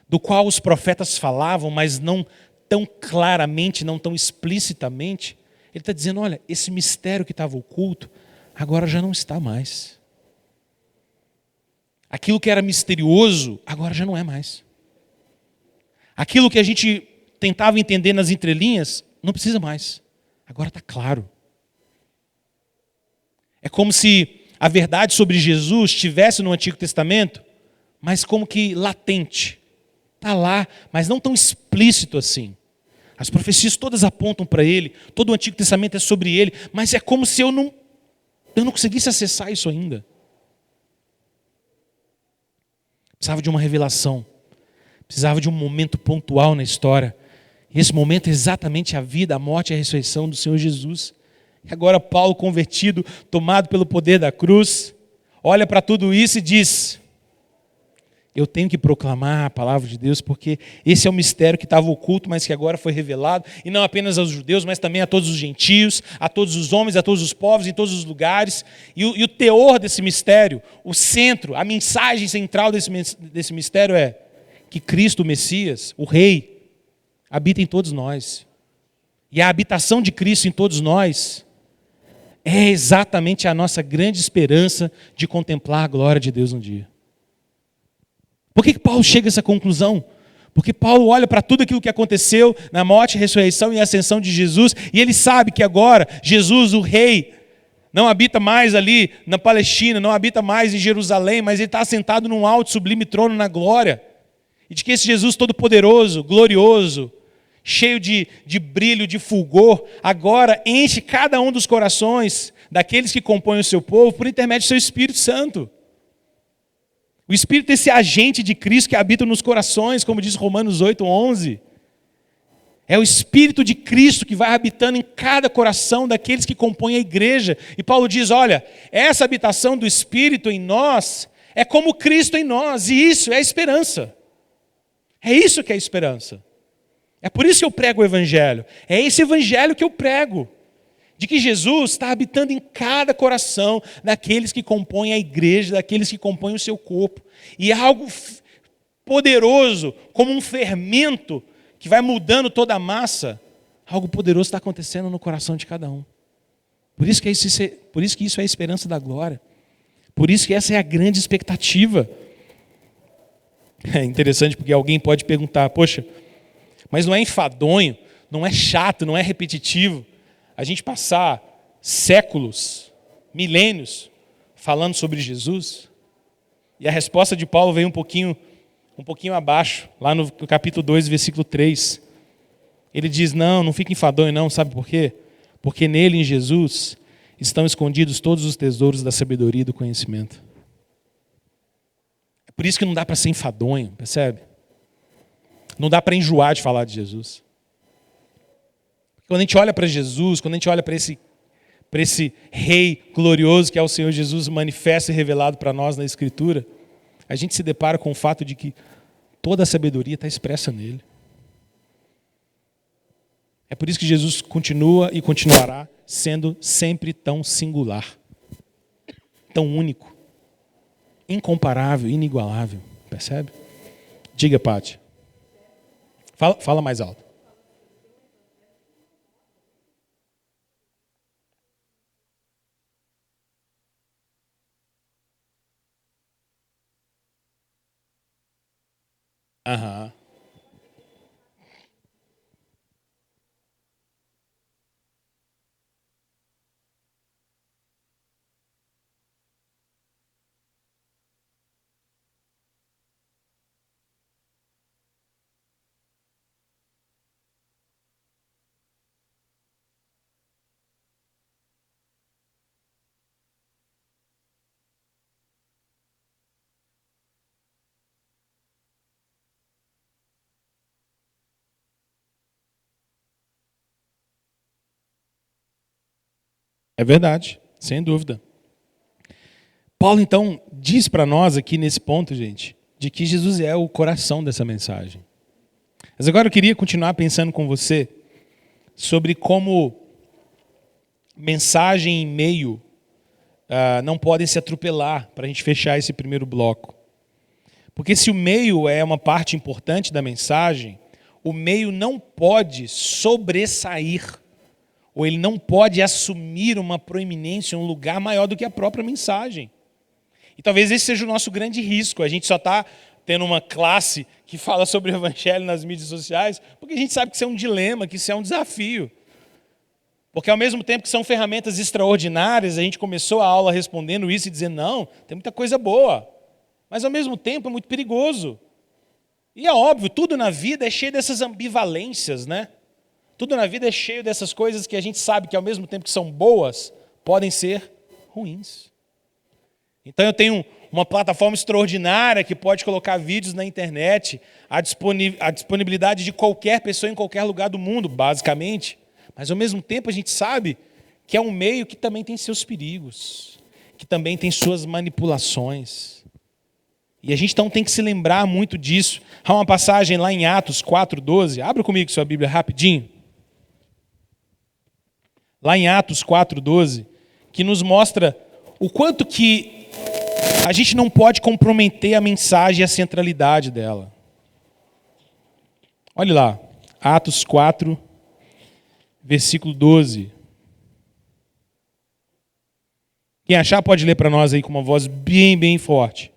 do qual os profetas falavam, mas não tão claramente, não tão explicitamente, ele está dizendo, olha, esse mistério que estava oculto, agora já não está mais. Aquilo que era misterioso, agora já não é mais. Aquilo que a gente tentava entender nas entrelinhas, não precisa mais. Agora está claro. É como se a verdade sobre Jesus estivesse no Antigo Testamento, mas como que latente. Está lá, mas não tão explícito assim. As profecias todas apontam para ele, todo o Antigo Testamento é sobre ele, mas é como se eu não conseguisse acessar isso ainda. Precisava de uma revelação, precisava de um momento pontual na história. E esse momento é exatamente a vida, a morte e a ressurreição do Senhor Jesus. E agora Paulo, convertido, tomado pelo poder da cruz, olha para tudo isso e diz, eu tenho que proclamar a palavra de Deus, porque esse é o mistério que estava oculto, mas que agora foi revelado, e não apenas aos judeus, mas também a todos os gentios, a todos os homens, a todos os povos, em todos os lugares. E o teor desse mistério, o centro, a mensagem central desse mistério é que Cristo, o Messias, o Rei, habita em todos nós. E a habitação de Cristo em todos nós é exatamente a nossa grande esperança de contemplar a glória de Deus um dia. Por que Paulo chega a essa conclusão? Porque Paulo olha para tudo aquilo que aconteceu na morte, ressurreição e ascensão de Jesus, e ele sabe que agora Jesus, o Rei, não habita mais ali na Palestina, não habita mais em Jerusalém, mas ele está assentado num alto sublime trono na glória. E de que esse Jesus todo-poderoso, glorioso, cheio de brilho, de fulgor, agora enche cada um dos corações daqueles que compõem o seu povo por intermédio do seu Espírito Santo. O Espírito é esse agente de Cristo que habita nos corações, como diz Romanos 8:11. É o Espírito de Cristo que vai habitando em cada coração daqueles que compõem a igreja. E Paulo diz, olha, essa habitação do Espírito em nós é como Cristo em nós, e isso é a esperança. É isso que é a esperança. É por isso que eu prego o Evangelho. É esse Evangelho que eu prego. De que Jesus está habitando em cada coração daqueles que compõem a igreja, daqueles que compõem o seu corpo. E é algo poderoso, como um fermento que vai mudando toda a massa. Algo poderoso está acontecendo no coração de cada um. Por isso que isso é a esperança da glória. Por isso que essa é a grande expectativa. É interessante porque alguém pode perguntar, poxa, mas não é enfadonho, não é chato, não é repetitivo a gente passar séculos, milênios, falando sobre Jesus? E a resposta de Paulo veio um pouquinho abaixo, lá no capítulo 2, versículo 3. Ele diz, não fique enfadonho não, sabe por quê? Porque nele, em Jesus, estão escondidos todos os tesouros da sabedoria e do conhecimento. É por isso que não dá para ser enfadonho, percebe? Não dá para enjoar de falar de Jesus. Quando a gente olha para Jesus, quando a gente olha para esse Rei glorioso que é o Senhor Jesus, manifesto e revelado para nós na Escritura, a gente se depara com o fato de que toda a sabedoria está expressa nele. É por isso que Jesus continua e continuará sendo sempre tão singular, tão único, incomparável, inigualável. Percebe? Diga, Pati. Fala mais alto. Aham. É verdade, sem dúvida. Paulo, então, diz para nós aqui nesse ponto, gente, de que Jesus é o coração dessa mensagem. Mas agora eu queria continuar pensando com você sobre como mensagem e meio não podem se atropelar para a gente fechar esse primeiro bloco. Porque se o meio é uma parte importante da mensagem, o meio não pode sobressair, ou ele não pode assumir uma proeminência, um lugar maior do que a própria mensagem. E talvez esse seja o nosso grande risco. A gente só está tendo uma classe que fala sobre o evangelho nas mídias sociais, porque a gente sabe que isso é um dilema, que isso é um desafio. Porque ao mesmo tempo que são ferramentas extraordinárias, a gente começou a aula respondendo isso e dizendo, não, tem muita coisa boa. Mas ao mesmo tempo é muito perigoso. E é óbvio, tudo na vida é cheio dessas ambivalências, né? Tudo na vida é cheio dessas coisas que a gente sabe que ao mesmo tempo que são boas, podem ser ruins. Então eu tenho uma plataforma extraordinária que pode colocar vídeos na internet, à disponibilidade de qualquer pessoa em qualquer lugar do mundo, basicamente. Mas ao mesmo tempo a gente sabe que é um meio que também tem seus perigos, que também tem suas manipulações. E a gente então tem que se lembrar muito disso. Há uma passagem lá em Atos 4:12. Abra comigo sua Bíblia rapidinho. Lá em Atos 4:12, que nos mostra o quanto que a gente não pode comprometer a mensagem e a centralidade dela. Olhe lá, Atos 4, versículo 12. Quem achar pode ler para nós aí com uma voz bem, bem forte.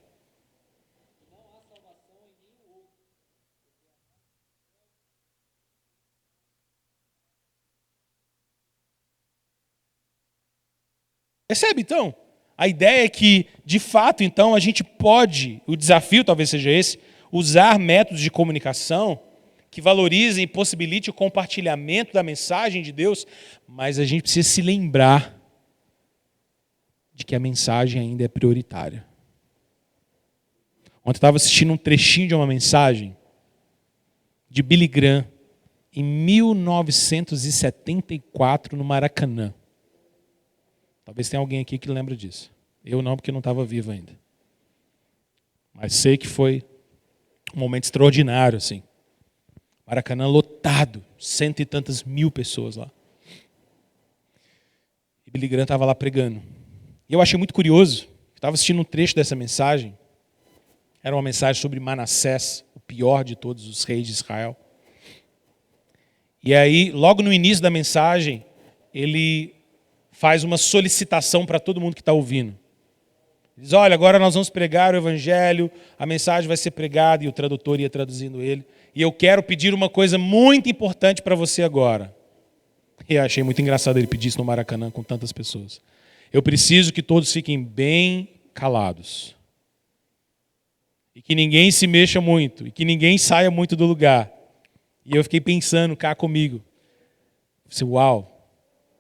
Percebe, então? A ideia é que, de fato, então, a gente pode, o desafio talvez seja esse, usar métodos de comunicação que valorizem e possibilitem o compartilhamento da mensagem de Deus, mas a gente precisa se lembrar de que a mensagem ainda é prioritária. Ontem eu estava assistindo um trechinho de uma mensagem de Billy Graham, em 1974, no Maracanã. Talvez tenha alguém aqui que lembra disso. Eu não, porque não estava vivo ainda. Mas sei que foi um momento extraordinário, assim. Maracanã lotado, 100 e tantas mil pessoas lá. E Billy Graham estava lá pregando. E eu achei muito curioso, estava assistindo um trecho dessa mensagem. Era uma mensagem sobre Manassés, o pior de todos os reis de Israel. E aí, logo no início da mensagem, ele faz uma solicitação para todo mundo que está ouvindo. Diz, olha, agora nós vamos pregar o evangelho, a mensagem vai ser pregada, e o tradutor ia traduzindo ele. E eu quero pedir uma coisa muito importante para você agora. E eu achei muito engraçado ele pedir isso no Maracanã com tantas pessoas. Eu preciso que todos fiquem bem calados. E que ninguém se mexa muito, e que ninguém saia muito do lugar. E eu fiquei pensando cá comigo. Eu disse, uau,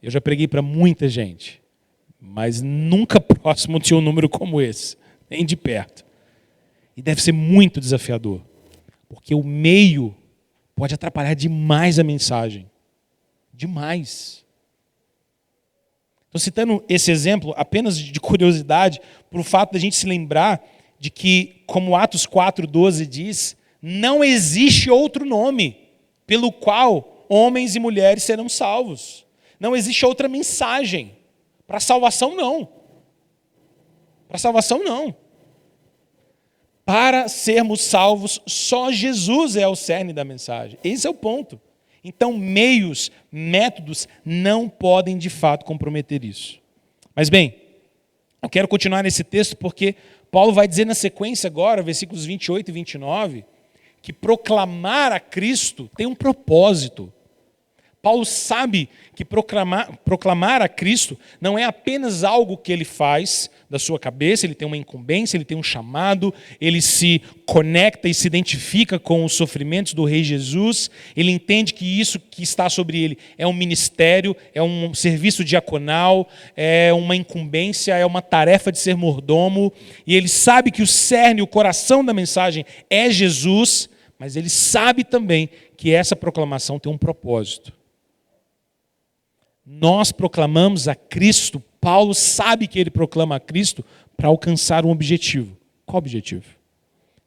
eu já preguei para muita gente, mas nunca próximo tinha um número como esse, nem de perto. E deve ser muito desafiador, porque o meio pode atrapalhar demais a mensagem. Demais. Estou citando esse exemplo apenas de curiosidade, por o fato de a gente se lembrar de que, como Atos 4,12 diz, não existe outro nome pelo qual homens e mulheres serão salvos. Não existe outra mensagem. Para salvação, não. Para salvação, não. Para sermos salvos, só Jesus é o cerne da mensagem. Esse é o ponto. Então, meios, métodos não podem, de fato, comprometer isso. Mas, bem, eu quero continuar nesse texto porque Paulo vai dizer na sequência agora, versículos 28 e 29, que proclamar a Cristo tem um propósito. Paulo sabe que proclamar a Cristo não é apenas algo que ele faz da sua cabeça, ele tem uma incumbência, ele tem um chamado, ele se conecta e se identifica com os sofrimentos do Rei Jesus, ele entende que isso que está sobre ele é um ministério, é um serviço diaconal, é uma incumbência, é uma tarefa de ser mordomo, e ele sabe que o cerne, o coração da mensagem é Jesus, mas ele sabe também que essa proclamação tem um propósito. Nós proclamamos a Cristo, Paulo sabe que ele proclama a Cristo para alcançar um objetivo. Qual objetivo?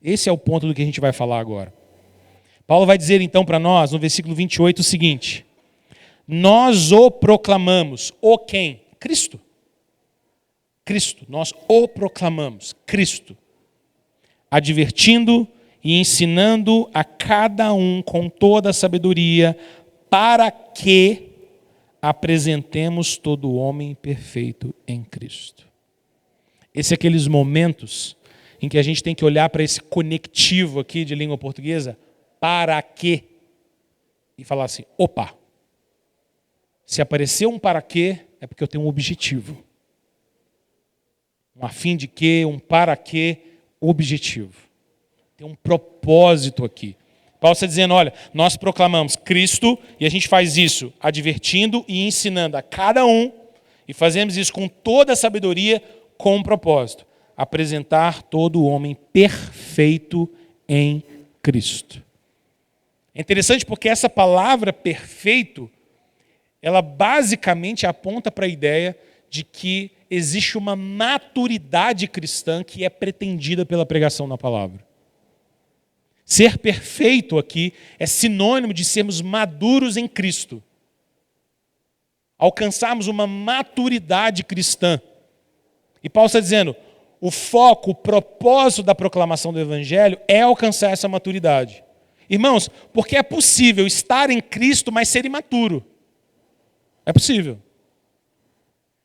Esse é o ponto do que a gente vai falar agora. Paulo vai dizer então para nós, no versículo 28, o seguinte: nós o proclamamos. O quem? Cristo. Cristo. Nós o proclamamos. Cristo. Advertindo e ensinando a cada um com toda a sabedoria, para que apresentemos todo o homem perfeito em Cristo. Esse é aqueles momentos em que a gente tem que olhar para esse conectivo aqui de língua portuguesa, para quê? E falar assim, opa, se apareceu um para quê, é porque eu tenho um objetivo. Um a fim de quê, um para quê, objetivo. Tem um propósito aqui. Paulo está dizendo, olha, nós proclamamos Cristo e a gente faz isso advertindo e ensinando a cada um, e fazemos isso com toda a sabedoria, com um propósito: apresentar todo o homem perfeito em Cristo. É interessante porque essa palavra perfeito, ela basicamente aponta para a ideia de que existe uma maturidade cristã que é pretendida pela pregação da palavra. Ser perfeito aqui é sinônimo de sermos maduros em Cristo. Alcançarmos uma maturidade cristã. E Paulo está dizendo, o foco, o propósito da proclamação do Evangelho é alcançar essa maturidade. Irmãos, porque é possível estar em Cristo, mas ser imaturo. É possível.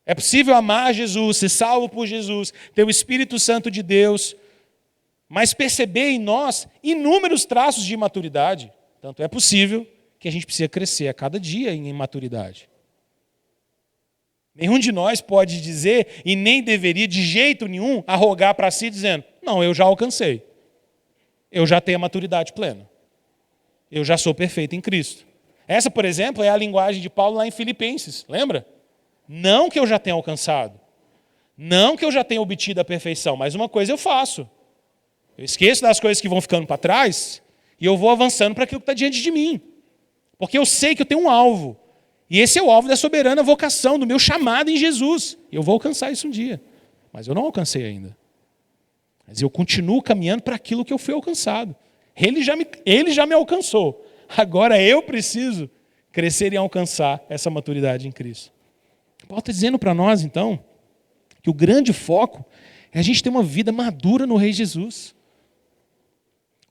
É possível amar Jesus, ser salvo por Jesus, ter o Espírito Santo de Deus, mas perceber em nós inúmeros traços de imaturidade. Tanto é possível que a gente precisa crescer a cada dia em imaturidade. Nenhum de nós pode dizer, e nem deveria de jeito nenhum, arrogar para si dizendo, não, eu já alcancei. Eu já tenho a maturidade plena. Eu já sou perfeito em Cristo. Essa, por exemplo, é a linguagem de Paulo lá em Filipenses, lembra? Não que eu já tenha alcançado. Não que eu já tenha obtido a perfeição, mas uma coisa eu faço. Eu esqueço das coisas que vão ficando para trás e eu vou avançando para aquilo que está diante de mim. Porque eu sei que eu tenho um alvo. E esse é o alvo da soberana vocação, do meu chamado em Jesus. Eu vou alcançar isso um dia. Mas eu não alcancei ainda. Mas eu continuo caminhando para aquilo que eu fui alcançado. Ele já me alcançou. Agora eu preciso crescer e alcançar essa maturidade em Cristo. Paulo está dizendo para nós, então, que o grande foco é a gente ter uma vida madura no Rei Jesus.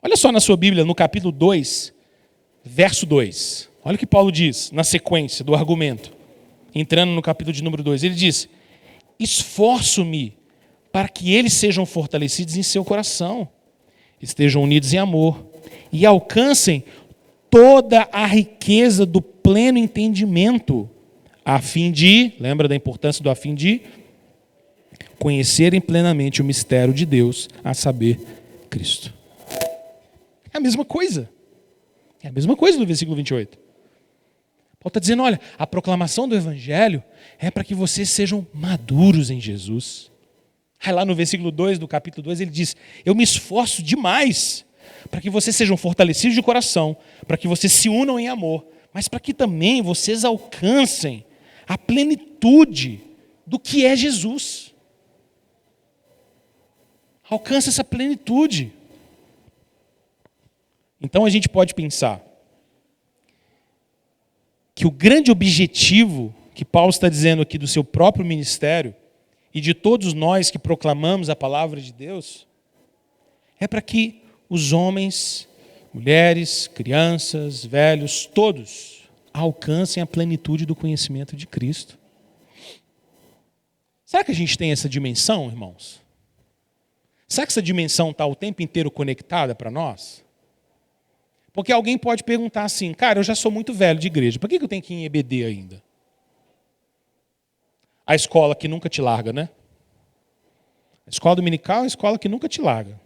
Olha só na sua Bíblia, no capítulo 2, verso 2. Olha o que Paulo diz na sequência do argumento. entrando no capítulo de número 2, ele diz: esforço-me para que eles sejam fortalecidos em seu coração, estejam unidos em amor e alcancem toda a riqueza do pleno entendimento, a fim de, lembra da importância do a fim de, conhecerem plenamente o mistério de Deus, a saber, Cristo. É a mesma coisa. É a mesma coisa no versículo 28. Paulo está dizendo, olha, a proclamação do Evangelho é para que vocês sejam maduros em Jesus. Aí lá no versículo 2 do capítulo 2 ele diz, eu me esforço demais para que vocês sejam fortalecidos de coração, para que vocês se unam em amor, mas para que também vocês alcancem a plenitude do que é Jesus. Alcance essa plenitude. Então a gente pode pensar que o grande objetivo que Paulo está dizendo aqui do seu próprio ministério e de todos nós que proclamamos a palavra de Deus é para que os homens, mulheres, crianças, velhos, todos alcancem a plenitude do conhecimento de Cristo. Será que a gente tem essa dimensão, irmãos? Será que essa dimensão está o tempo inteiro conectada para nós? Porque alguém pode perguntar assim, cara, eu já sou muito velho de igreja, por que eu tenho que ir em EBD ainda? A escola que nunca te larga, né? A escola dominical é a escola que nunca te larga.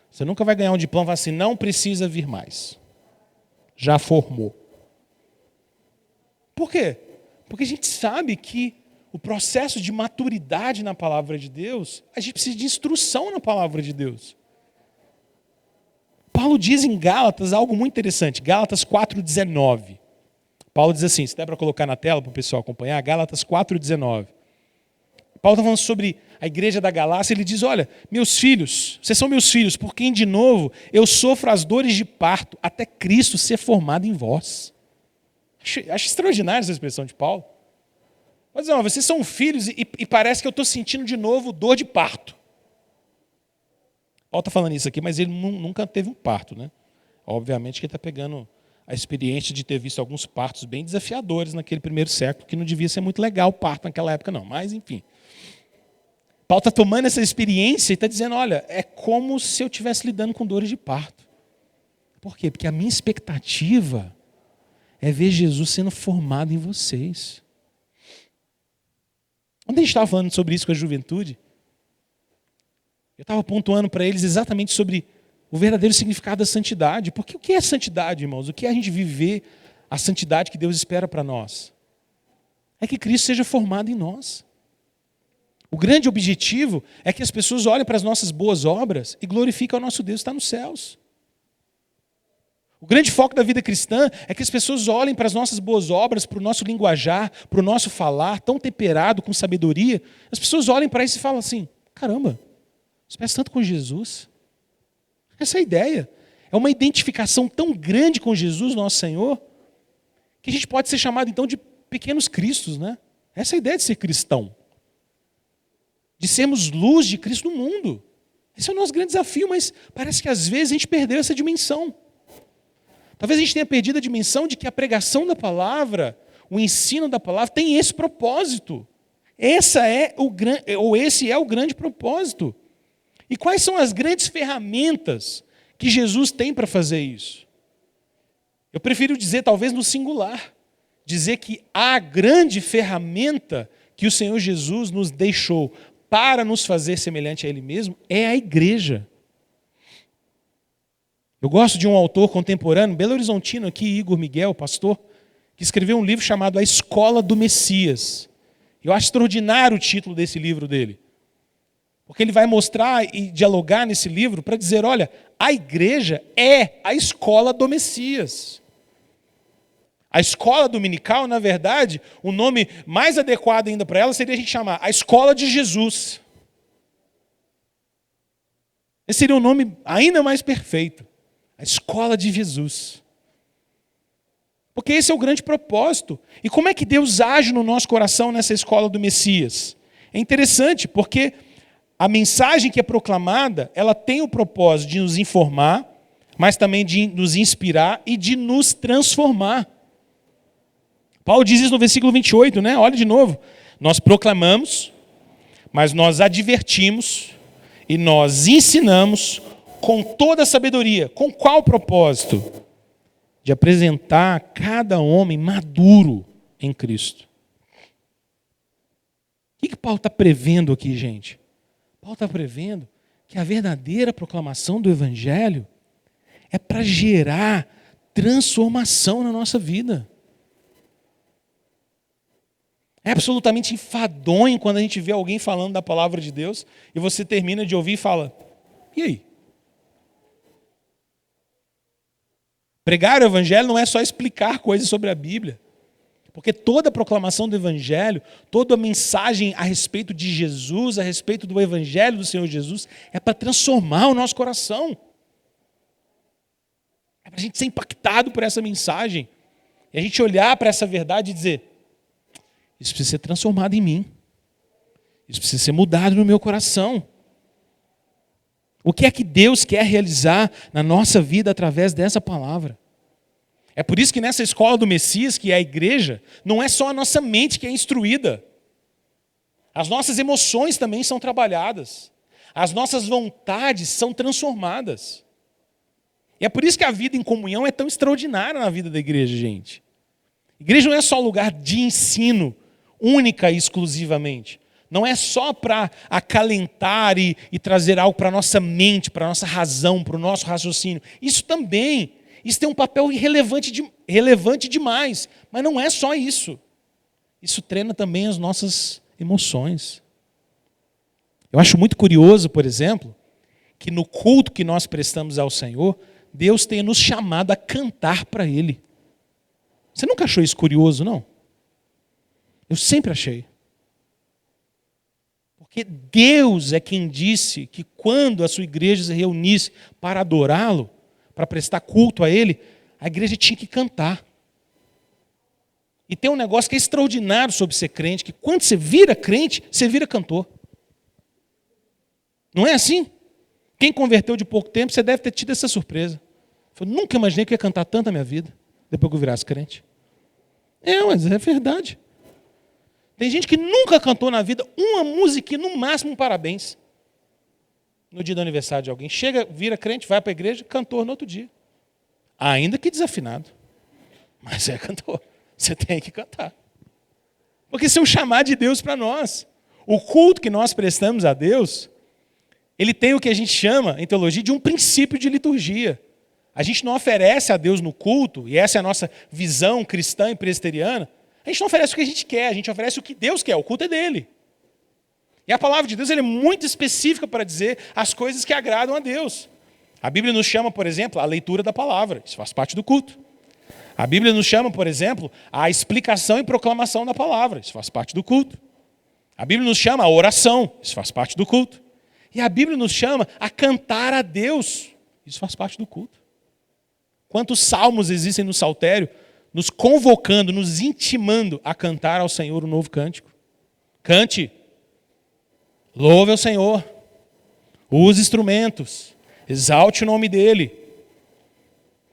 Você nunca vai ganhar um diploma e falar assim, não precisa vir mais. Já formou. Por quê? Porque a gente sabe que o processo de maturidade na palavra de Deus, a gente precisa de instrução na palavra de Deus. Paulo diz em Gálatas algo muito interessante, Gálatas 4,19. Paulo diz assim, se der para colocar na tela para o pessoal acompanhar, Gálatas 4,19. Paulo está falando sobre a igreja da Galácia, ele diz, olha, meus filhos, vocês são meus filhos, por quem de novo eu sofro as dores de parto, até Cristo ser formado em vós. Acho extraordinária essa expressão de Paulo. Mas não, vocês são filhos e parece que eu estou sentindo de novo dor de parto. Paulo está falando isso aqui, mas ele nunca teve um parto, né? Obviamente que ele está pegando a experiência de ter visto alguns partos bem desafiadores naquele primeiro século, que não devia ser muito legal o parto naquela época, não. Mas, enfim. Paulo está tomando essa experiência e está dizendo, olha, é como se eu estivesse lidando com dores de parto. Por quê? Porque a minha expectativa é ver Jesus sendo formado em vocês. Quando a gente estava falando sobre isso com a juventude, eu estava pontuando para eles exatamente sobre o verdadeiro significado da santidade. Porque o que é santidade, irmãos? O que é a gente viver a santidade que Deus espera para nós? É que Cristo seja formado em nós. O grande objetivo é que as pessoas olhem para as nossas boas obras e glorifiquem ao nosso Deus que está nos céus. O grande foco da vida cristã é que as pessoas olhem para as nossas boas obras, para o nosso linguajar, para o nosso falar, tão temperado, com sabedoria. As pessoas olhem para isso e falam assim, caramba, isso parece tanto com Jesus. Essa é a ideia. É uma identificação tão grande com Jesus, nosso Senhor, que a gente pode ser chamado então de pequenos cristos, né? Essa é a ideia de ser cristão. De sermos luz de Cristo no mundo. Esse é o nosso grande desafio, mas parece que às vezes a gente perdeu essa dimensão. Talvez a gente tenha perdido a dimensão de que a pregação da palavra, o ensino da palavra tem esse propósito. Esse é o grande propósito. E quais são as grandes ferramentas que Jesus tem para fazer isso? Eu prefiro dizer, talvez no singular, dizer que a grande ferramenta que o Senhor Jesus nos deixou para nos fazer semelhante a Ele mesmo é a igreja. Eu gosto de um autor contemporâneo, belo-horizontino aqui, Igor Miguel, pastor, que escreveu um livro chamado A Escola do Messias. Eu acho extraordinário o título desse livro dele. Porque ele vai mostrar e dialogar nesse livro para dizer, olha, a igreja é a escola do Messias. A escola dominical, na verdade, o nome mais adequado ainda para ela seria a gente chamar a escola de Jesus. Esse seria um nome ainda mais perfeito. A escola de Jesus. Porque esse é o grande propósito. E como é que Deus age no nosso coração nessa escola do Messias? É interessante, porque a mensagem que é proclamada, ela tem o propósito de nos informar, mas também de nos inspirar e de nos transformar. Paulo diz isso no versículo 28, né? Olha de novo. Nós proclamamos, mas nós advertimos e nós ensinamos com toda a sabedoria. Com qual propósito? De apresentar cada homem maduro em Cristo. O que Paulo está prevendo aqui, gente? Paulo está prevendo que a verdadeira proclamação do Evangelho é para gerar transformação na nossa vida. É absolutamente enfadonho quando a gente vê alguém falando da palavra de Deus e você termina de ouvir e fala, e aí? Pregar o Evangelho não é só explicar coisas sobre a Bíblia. Porque toda a proclamação do Evangelho, toda a mensagem a respeito de Jesus, a respeito do Evangelho do Senhor Jesus, é para transformar o nosso coração. É para a gente ser impactado por essa mensagem. E a gente olhar para essa verdade e dizer, isso precisa ser transformado em mim. Isso precisa ser mudado no meu coração. O que é que Deus quer realizar na nossa vida através dessa palavra? É por isso que nessa escola do Messias, que é a igreja, não é só a nossa mente que é instruída. As nossas emoções também são trabalhadas. As nossas vontades são transformadas. E é por isso que a vida em comunhão é tão extraordinária na vida da igreja, gente. Igreja não é só lugar de ensino, única e exclusivamente. Não é só para acalentar e trazer algo para a nossa mente, para a nossa razão, para o nosso raciocínio. Isso também. Isso tem um papel relevante demais, mas não é só isso. Isso treina também as nossas emoções. Eu acho muito curioso, por exemplo, que no culto que nós prestamos ao Senhor, Deus tenha nos chamado a cantar para Ele. Você nunca achou isso curioso, não? Eu sempre achei. Porque Deus é quem disse que quando a sua igreja se reunisse para adorá-lo, para prestar culto a Ele, a igreja tinha que cantar. E tem um negócio que é extraordinário sobre ser crente, que quando você vira crente, você vira cantor. Não é assim? Quem converteu de pouco tempo, você deve ter tido essa surpresa. Eu nunca imaginei que eu ia cantar tanto na minha vida, depois que eu virasse crente. Mas é verdade. Tem gente que nunca cantou na vida uma musiquinha, no máximo um parabéns. No dia do aniversário de alguém. Chega, vira crente, vai para a igreja, cantor no outro dia. Ainda que desafinado. Mas é cantor. Você tem que cantar. Porque isso é um chamado de Deus para nós. O culto que nós prestamos a Deus, ele tem o que a gente chama, em teologia, de um princípio de liturgia. A gente não oferece a Deus no culto, e essa é a nossa visão cristã e presbiteriana, a gente não oferece o que a gente quer, a gente oferece o que Deus quer, o culto é dele. E a palavra de Deus ela é muito específica para dizer as coisas que agradam a Deus. A Bíblia nos chama, por exemplo, a leitura da palavra. Isso faz parte do culto. A Bíblia nos chama, por exemplo, a explicação e proclamação da palavra. Isso faz parte do culto. A Bíblia nos chama a oração. Isso faz parte do culto. E a Bíblia nos chama a cantar a Deus. Isso faz parte do culto. Quantos salmos existem no saltério nos convocando, nos intimando a cantar ao Senhor um novo cântico? Cante. Louve ao Senhor, use instrumentos, exalte o nome dEle.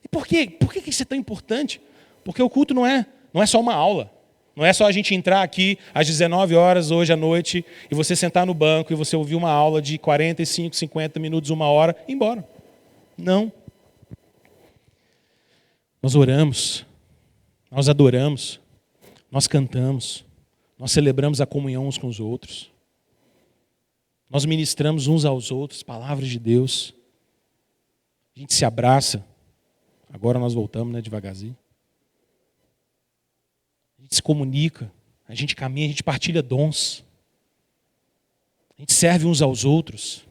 E por quê? Por que isso é tão importante? Porque o culto não é só uma aula. Não é só a gente entrar aqui às 19 horas hoje à noite e você sentar no banco e você ouvir uma aula de 45, 50 minutos, 1 hora e ir embora. Não. Nós oramos, nós adoramos, nós cantamos, nós celebramos a comunhão uns com os outros. Nós ministramos uns aos outros, palavras de Deus. A gente se abraça. Agora nós voltamos, né, devagarzinho. A gente se comunica, a gente caminha, a gente partilha dons. A gente serve uns aos outros.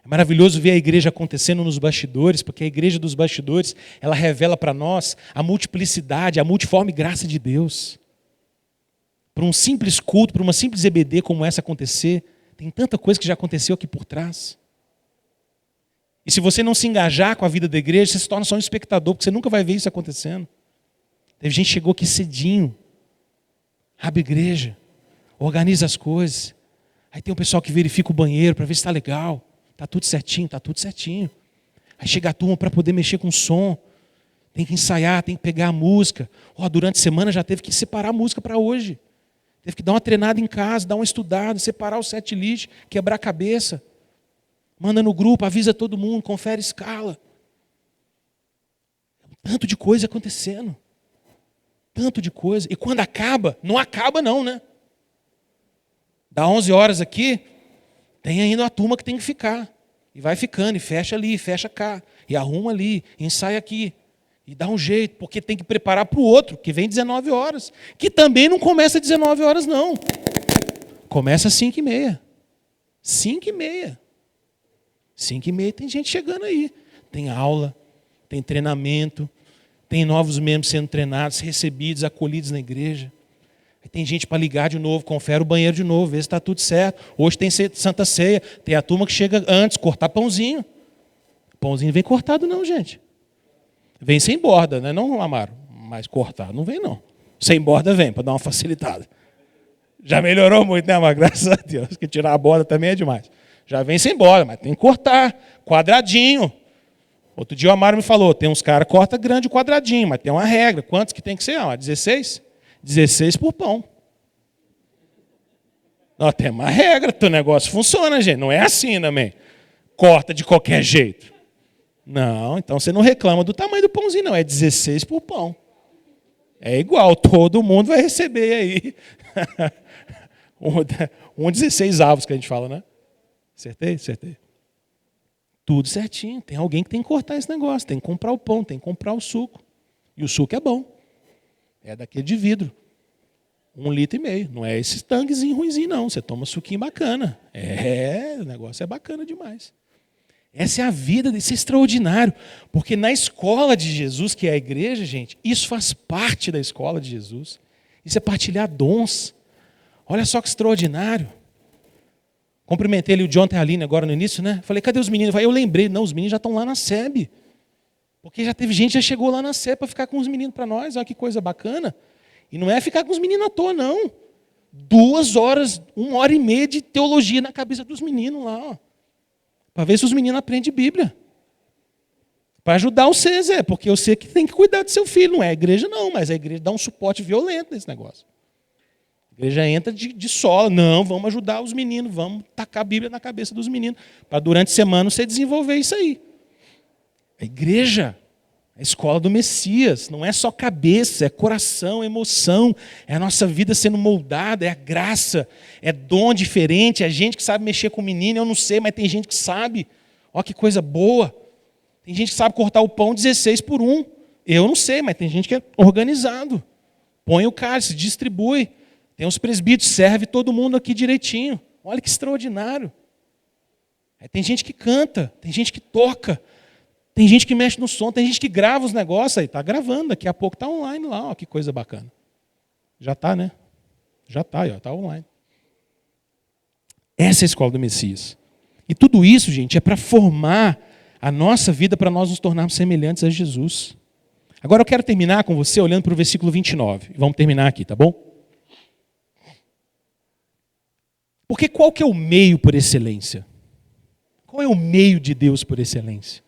É maravilhoso ver a igreja acontecendo nos bastidores, porque a igreja dos bastidores, ela revela para nós a multiplicidade, a multiforme graça de Deus. Para um simples culto, para uma simples EBD como essa acontecer, tem tanta coisa que já aconteceu aqui por trás. E se você não se engajar com a vida da igreja, você se torna só um espectador, porque você nunca vai ver isso acontecendo. Teve gente que chegou aqui cedinho, abre igreja, organiza as coisas. Aí tem um pessoal que verifica o banheiro para ver se está legal. Está tudo certinho, está tudo certinho. Aí chega a turma para poder mexer com o som. Tem que ensaiar, tem que pegar a música. Durante a semana já teve que separar a música para hoje. Teve que dar uma treinada em casa, dar uma estudada, separar o set list, quebrar a cabeça. Manda no grupo, avisa todo mundo, confere escala. Tanto de coisa acontecendo. Tanto de coisa. E quando acaba, não acaba não, né? Dá 11 horas aqui, tem ainda a turma que tem que ficar. E vai ficando, e fecha ali, fecha cá. E arruma ali, ensaia aqui. E dá um jeito, porque tem que preparar para o outro, que vem 19 horas. Que também não começa às 19 horas, não. Começa às 5h30. 5h30. 5h30 tem gente chegando aí. Tem aula, tem treinamento, tem novos membros sendo treinados, recebidos, acolhidos na igreja. Aí tem gente para ligar de novo, confere o banheiro de novo, vê se está tudo certo. Hoje tem Santa Ceia, tem a turma que chega antes, cortar pãozinho. Pãozinho não vem cortado não, gente. Vem sem borda, né? Não, Amaro, mas cortado não vem não. Sem borda vem, para dar uma facilitada. Já melhorou muito, né, Amaro? Graças a Deus, que tirar a borda também é demais. Já vem sem borda, mas tem que cortar, quadradinho. Outro dia o Amaro me falou, tem uns caras que cortam grande quadradinho, mas tem uma regra. Quantos que tem que ser? 16? 16 por pão. Não, tem uma regra, teu negócio funciona, gente. Não é assim também. Corta de qualquer jeito. Não, então você não reclama do tamanho do pãozinho, não. É 16 por pão. É igual, todo mundo vai receber aí. um 16 avos que a gente fala, né? Acertei? Acertei. Tudo certinho. Tem alguém que tem que cortar esse negócio. Tem que comprar o pão, tem que comprar o suco. E o suco é bom. É daquele de vidro. 1,5 litro. Não é esse tanguezinho ruinzinho, não. Você toma suquinho bacana. O negócio é bacana demais. Essa é a vida, isso é extraordinário. Porque na escola de Jesus, que é a igreja, gente, isso faz parte da escola de Jesus. Isso é partilhar dons. Olha só que extraordinário. Cumprimentei ele, o John e a Aline agora no início, né? Falei, cadê os meninos? Eu lembrei, não, os meninos já estão lá na SEB. Porque já teve gente que já chegou lá na SEB para ficar com os meninos para nós. Olha que coisa bacana. E não é ficar com os meninos à toa, não. 2 horas, 1h30 de teologia na cabeça dos meninos lá, ó. Para ver se os meninos aprendem Bíblia. Para ajudar você, Zé, porque eu sei que tem que cuidar do seu filho. Não é a igreja, não, mas a igreja dá um suporte violento nesse negócio. A igreja entra de sola. Não, vamos ajudar os meninos, vamos tacar a Bíblia na cabeça dos meninos, para durante a semana você desenvolver isso aí. A igreja, a escola do Messias, não é só cabeça, é coração, é emoção, é a nossa vida sendo moldada, é a graça, é dom diferente, é gente que sabe mexer com o menino, eu não sei, mas tem gente que sabe. Olha que coisa boa. Tem gente que sabe cortar o pão 16 por 1. Eu não sei, mas tem gente que é organizado. Põe o cálice, distribui. Tem os presbíteros, serve todo mundo aqui direitinho. Olha que extraordinário. Aí tem gente que canta, tem gente que toca, tem gente que mexe no som, tem gente que grava os negócios aí. Está gravando, daqui a pouco está online lá. Ó, que coisa bacana. Já está, né? Já está, está online. Essa é a escola do Messias. E tudo isso, gente, é para formar a nossa vida, para nós nos tornarmos semelhantes a Jesus. Agora eu quero terminar com você olhando para o versículo 29. Vamos terminar aqui, tá bom? Porque qual que é o meio por excelência? Qual é o meio de Deus por excelência?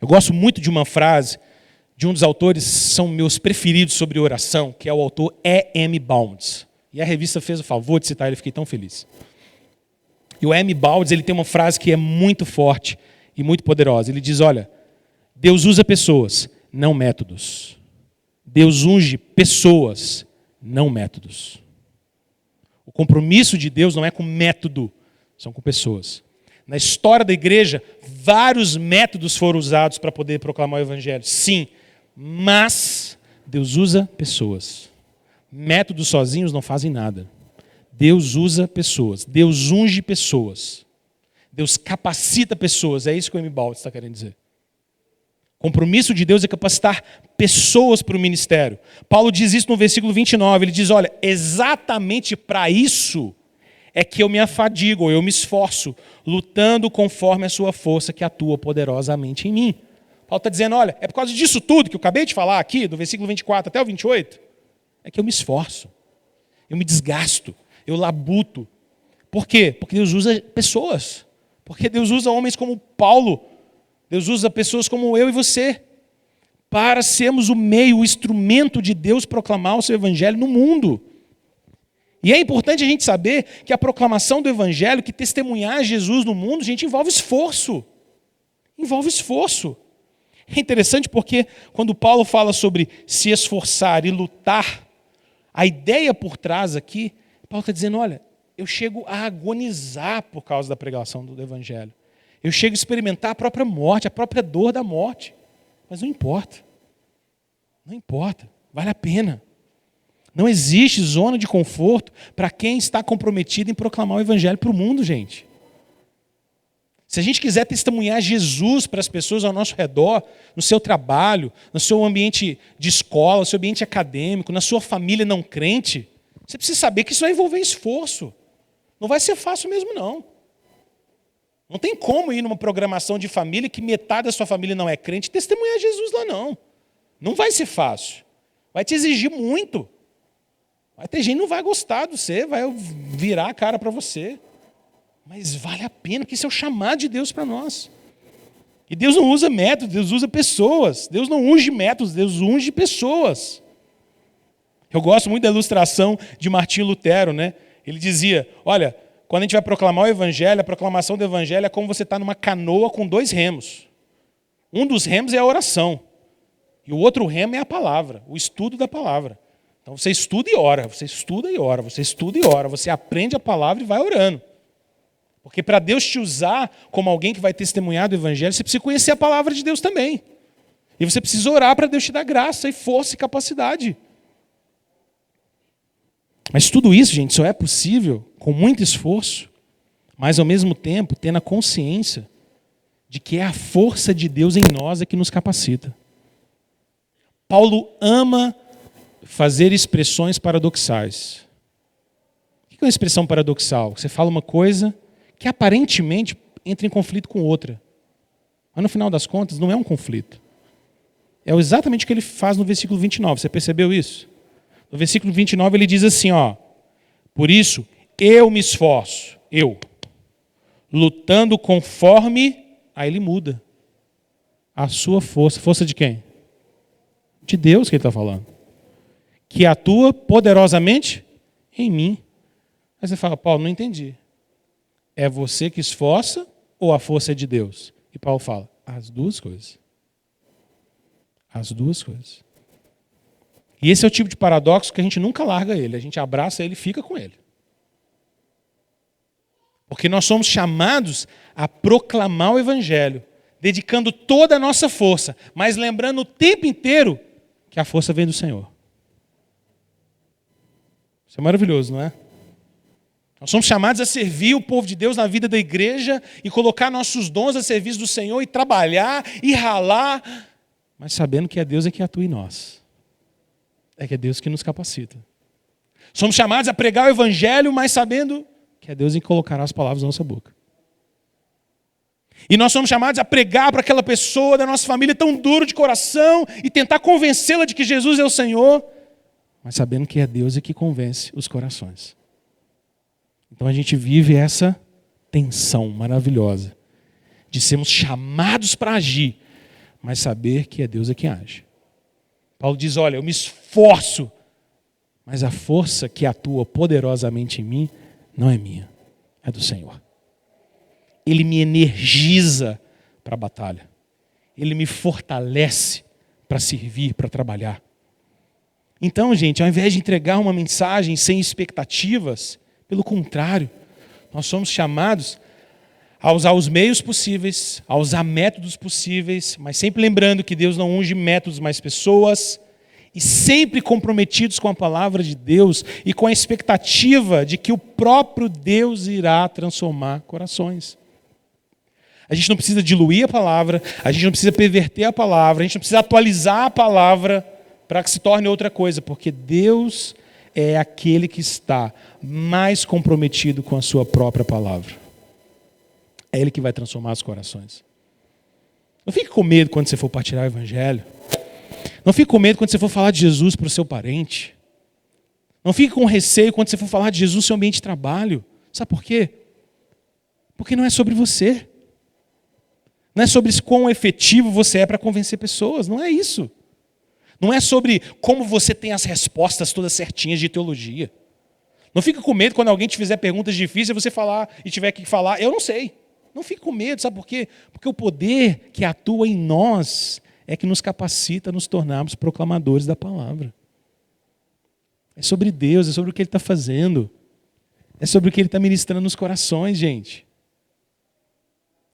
Eu gosto muito de uma frase de um dos autores, são meus preferidos sobre oração, que é o autor E.M. Bounds. E a revista fez o favor de citar ele, fiquei tão feliz. E o E.M. Bounds, ele tem uma frase que é muito forte e muito poderosa. Ele diz, olha, Deus usa pessoas, não métodos. Deus unge pessoas, não métodos. O compromisso de Deus não é com método, são com pessoas. Na história da igreja, vários métodos foram usados para poder proclamar o evangelho. Sim, mas Deus usa pessoas. Métodos sozinhos não fazem nada. Deus usa pessoas. Deus unge pessoas. Deus capacita pessoas. É isso que o M. Baldi está querendo dizer. O compromisso de Deus é capacitar pessoas para o ministério. Paulo diz isso no versículo 29. Ele diz, olha, exatamente para isso é que eu me afadigo, eu me esforço, lutando conforme a sua força que atua poderosamente em mim. Paulo está dizendo, olha, é por causa disso tudo que eu acabei de falar aqui, do versículo 24 até o 28, é que eu me esforço, eu me desgasto, eu labuto. Por quê? Porque Deus usa pessoas. Porque Deus usa homens como Paulo. Deus usa pessoas como eu e você. para sermos o meio, o instrumento de Deus proclamar o seu evangelho no mundo. E é importante a gente saber que a proclamação do evangelho, que testemunhar Jesus no mundo, gente, envolve esforço. Envolve esforço. É interessante porque quando Paulo fala sobre se esforçar e lutar, a ideia por trás aqui, Paulo está dizendo, olha, eu chego a agonizar por causa da pregação do evangelho. Eu chego a experimentar a própria morte, a própria dor da morte. Mas não importa. Não importa. Vale a pena. Não existe zona de conforto para quem está comprometido em proclamar o evangelho para o mundo, gente. Se a gente quiser testemunhar Jesus para as pessoas ao nosso redor, no seu trabalho, no seu ambiente de escola, no seu ambiente acadêmico, na sua família não crente, você precisa saber que isso vai envolver esforço. Não vai ser fácil mesmo, não. Não tem como ir numa programação de família que metade da sua família não é crente e testemunhar Jesus lá, não. Não vai ser fácil. Vai te exigir muito. Vai ter gente que não vai gostar de você, vai virar a cara para você. Mas vale a pena, porque isso é o chamado de Deus para nós. E Deus não usa métodos, Deus usa pessoas. Deus não unge métodos, Deus unge pessoas. Eu gosto muito da ilustração de Martinho Lutero, né? Ele dizia, olha, quando a gente vai proclamar o evangelho, a proclamação do evangelho é como você está numa canoa com 2 remos. Um dos remos é a oração. E o outro remo é a palavra, o estudo da palavra. Então você estuda e ora, você estuda e ora, você estuda e ora, você aprende a palavra e vai orando. Porque para Deus te usar como alguém que vai testemunhar do evangelho, você precisa conhecer a palavra de Deus também. E você precisa orar para Deus te dar graça e força e capacidade. Mas tudo isso, gente, só é possível com muito esforço, mas ao mesmo tempo tendo a consciência de que é a força de Deus em nós que nos capacita. Paulo ama fazer expressões paradoxais. O que é uma expressão paradoxal? Você fala uma coisa que aparentemente entra em conflito com outra. Mas no final das contas não é um conflito. É exatamente o que ele faz no versículo 29. Você percebeu isso? No versículo 29 ele diz assim, ó, por isso eu me esforço, lutando conforme, aí ele muda. A sua força. Força de quem? De Deus que ele está falando. Que atua poderosamente em mim. Aí você fala, Paulo, não entendi. É você que esforça ou a força é de Deus? E Paulo fala, as duas coisas. As duas coisas. E esse é o tipo de paradoxo que a gente nunca larga ele. A gente abraça ele e fica com ele. Porque nós somos chamados a proclamar o evangelho, dedicando toda a nossa força, mas lembrando o tempo inteiro que a força vem do Senhor. Isso é maravilhoso, não é? Nós somos chamados a servir o povo de Deus na vida da igreja e colocar nossos dons a serviço do Senhor e trabalhar e ralar, mas sabendo que é Deus que atua em nós. É que é Deus que nos capacita. Somos chamados a pregar o evangelho, mas sabendo que é Deus que colocará as palavras na nossa boca. E nós somos chamados a pregar para aquela pessoa da nossa família tão duro de coração e tentar convencê-la de que Jesus é o Senhor, mas sabendo que é Deus que convence os corações. Então a gente vive essa tensão maravilhosa de sermos chamados para agir, mas saber que é Deus que age. Paulo diz, olha, eu me esforço, mas a força que atua poderosamente em mim não é minha, é do Senhor. Ele me energiza para a batalha. Ele me fortalece para servir, para trabalhar. Então, gente, ao invés de entregar uma mensagem sem expectativas, pelo contrário, nós somos chamados a usar os meios possíveis, a usar métodos possíveis, mas sempre lembrando que Deus não unge métodos, mas pessoas, e sempre comprometidos com a palavra de Deus e com a expectativa de que o próprio Deus irá transformar corações. A gente não precisa diluir a palavra, a gente não precisa perverter a palavra, a gente não precisa atualizar a palavra para que se torne outra coisa, porque Deus é aquele que está mais comprometido com a sua própria palavra. É Ele que vai transformar os corações. Não fique com medo quando você for partilhar o evangelho. Não fique com medo quando você for falar de Jesus para o seu parente. Não fique com receio quando você for falar de Jesus no seu ambiente de trabalho. Sabe por quê? Porque não é sobre você. Não é sobre quão efetivo você é para convencer pessoas. Não é isso. Não é sobre como você tem as respostas todas certinhas de teologia. Não fica com medo quando alguém te fizer perguntas difíceis e você falar e tiver que falar, eu não sei. Não fique com medo, sabe por quê? Porque o poder que atua em nós é que nos capacita a nos tornarmos proclamadores da palavra. É sobre Deus, é sobre o que Ele está fazendo. É sobre o que Ele está ministrando nos corações, gente.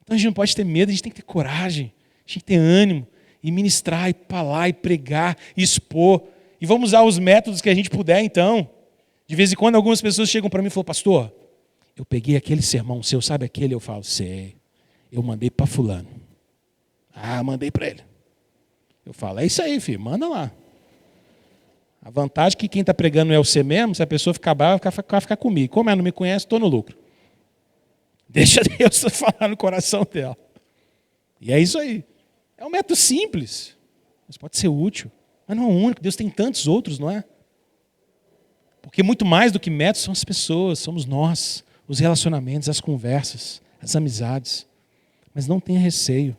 Então a gente não pode ter medo, a gente tem que ter coragem, a gente tem que ter ânimo, e ministrar, e falar, e pregar, e expor. E vamos usar os métodos que a gente puder, então. De vez em quando algumas pessoas chegam para mim e falam, pastor, eu peguei aquele sermão seu, sabe aquele? Eu falo, sei, eu mandei para fulano. Ah, mandei para ele. Eu falo, é isso aí, filho, manda lá. A vantagem é que quem está pregando não é você mesmo, se a pessoa ficar brava, vai ficar comigo. Como ela não me conhece, estou no lucro. Deixa Deus falar no coração dela. E é isso aí. É um método simples, mas pode ser útil. Mas não é o único, Deus tem tantos outros, não é? Porque muito mais do que métodos são as pessoas, somos nós, os relacionamentos, as conversas, as amizades. Mas não tenha receio.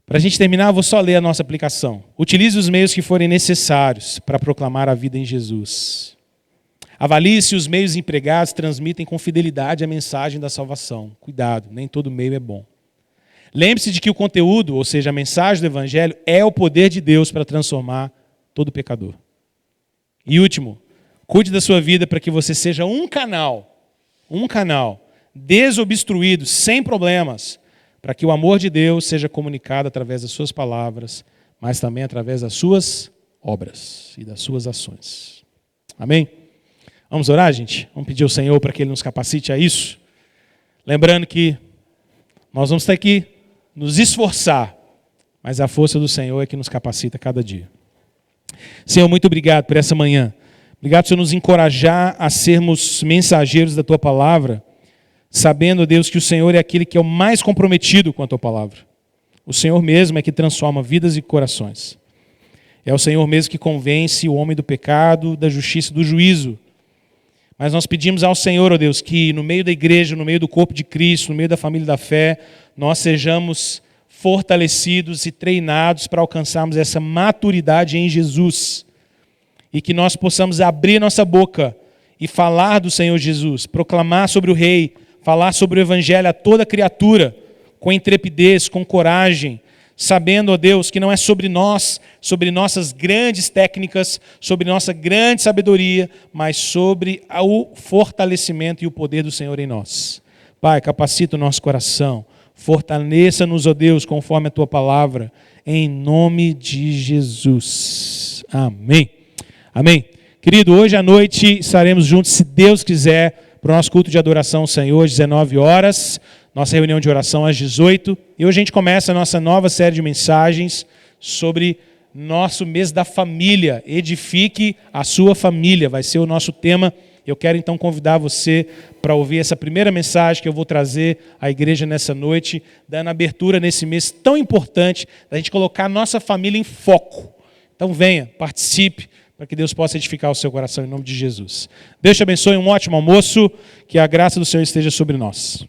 Para a gente terminar, eu vou só ler a nossa aplicação. Utilize os meios que forem necessários para proclamar a vida em Jesus. Avalie se os meios empregados transmitem com fidelidade a mensagem da salvação. Cuidado, nem todo meio é bom. Lembre-se de que o conteúdo, ou seja, a mensagem do Evangelho, é o poder de Deus para transformar todo pecador. E último, cuide da sua vida para que você seja um canal desobstruído, sem problemas, para que o amor de Deus seja comunicado através das suas palavras, mas também através das suas obras e das suas ações. Amém? Vamos orar, gente? Vamos pedir ao Senhor para que Ele nos capacite a isso? Lembrando que nós vamos ter que nos esforçar, mas a força do Senhor é que nos capacita cada dia. Senhor, muito obrigado por essa manhã. Obrigado por Senhor nos encorajar a sermos mensageiros da Tua palavra, sabendo, Deus, que o Senhor é aquele que é o mais comprometido com a Tua palavra. O Senhor mesmo é que transforma vidas e corações. É o Senhor mesmo que convence o homem do pecado, da justiça e do juízo. Mas nós pedimos ao Senhor, ó Deus, que no meio da igreja, no meio do corpo de Cristo, no meio da família da fé, nós sejamos fortalecidos e treinados para alcançarmos essa maturidade em Jesus. E que nós possamos abrir nossa boca e falar do Senhor Jesus, proclamar sobre o Rei, falar sobre o Evangelho a toda criatura, com intrepidez, com coragem, sabendo, ó Deus, que não é sobre nós, sobre nossas grandes técnicas, sobre nossa grande sabedoria, mas sobre o fortalecimento e o poder do Senhor em nós. Pai, capacita o nosso coração, fortaleça-nos, ó Deus, conforme a Tua palavra, em nome de Jesus. Amém. Amém. Querido, hoje à noite estaremos juntos, se Deus quiser, para o nosso culto de adoração ao Senhor, às 19 horas, nossa reunião de oração às 18. E hoje a gente começa a nossa nova série de mensagens sobre nosso mês da família. Edifique a sua família, vai ser o nosso tema. Eu quero então convidar você para ouvir essa primeira mensagem que eu vou trazer à igreja nessa noite, dando abertura nesse mês tão importante, da gente colocar a nossa família em foco. Então venha, participe, para que Deus possa edificar o seu coração em nome de Jesus. Deus te abençoe, um ótimo almoço, que a graça do Senhor esteja sobre nós.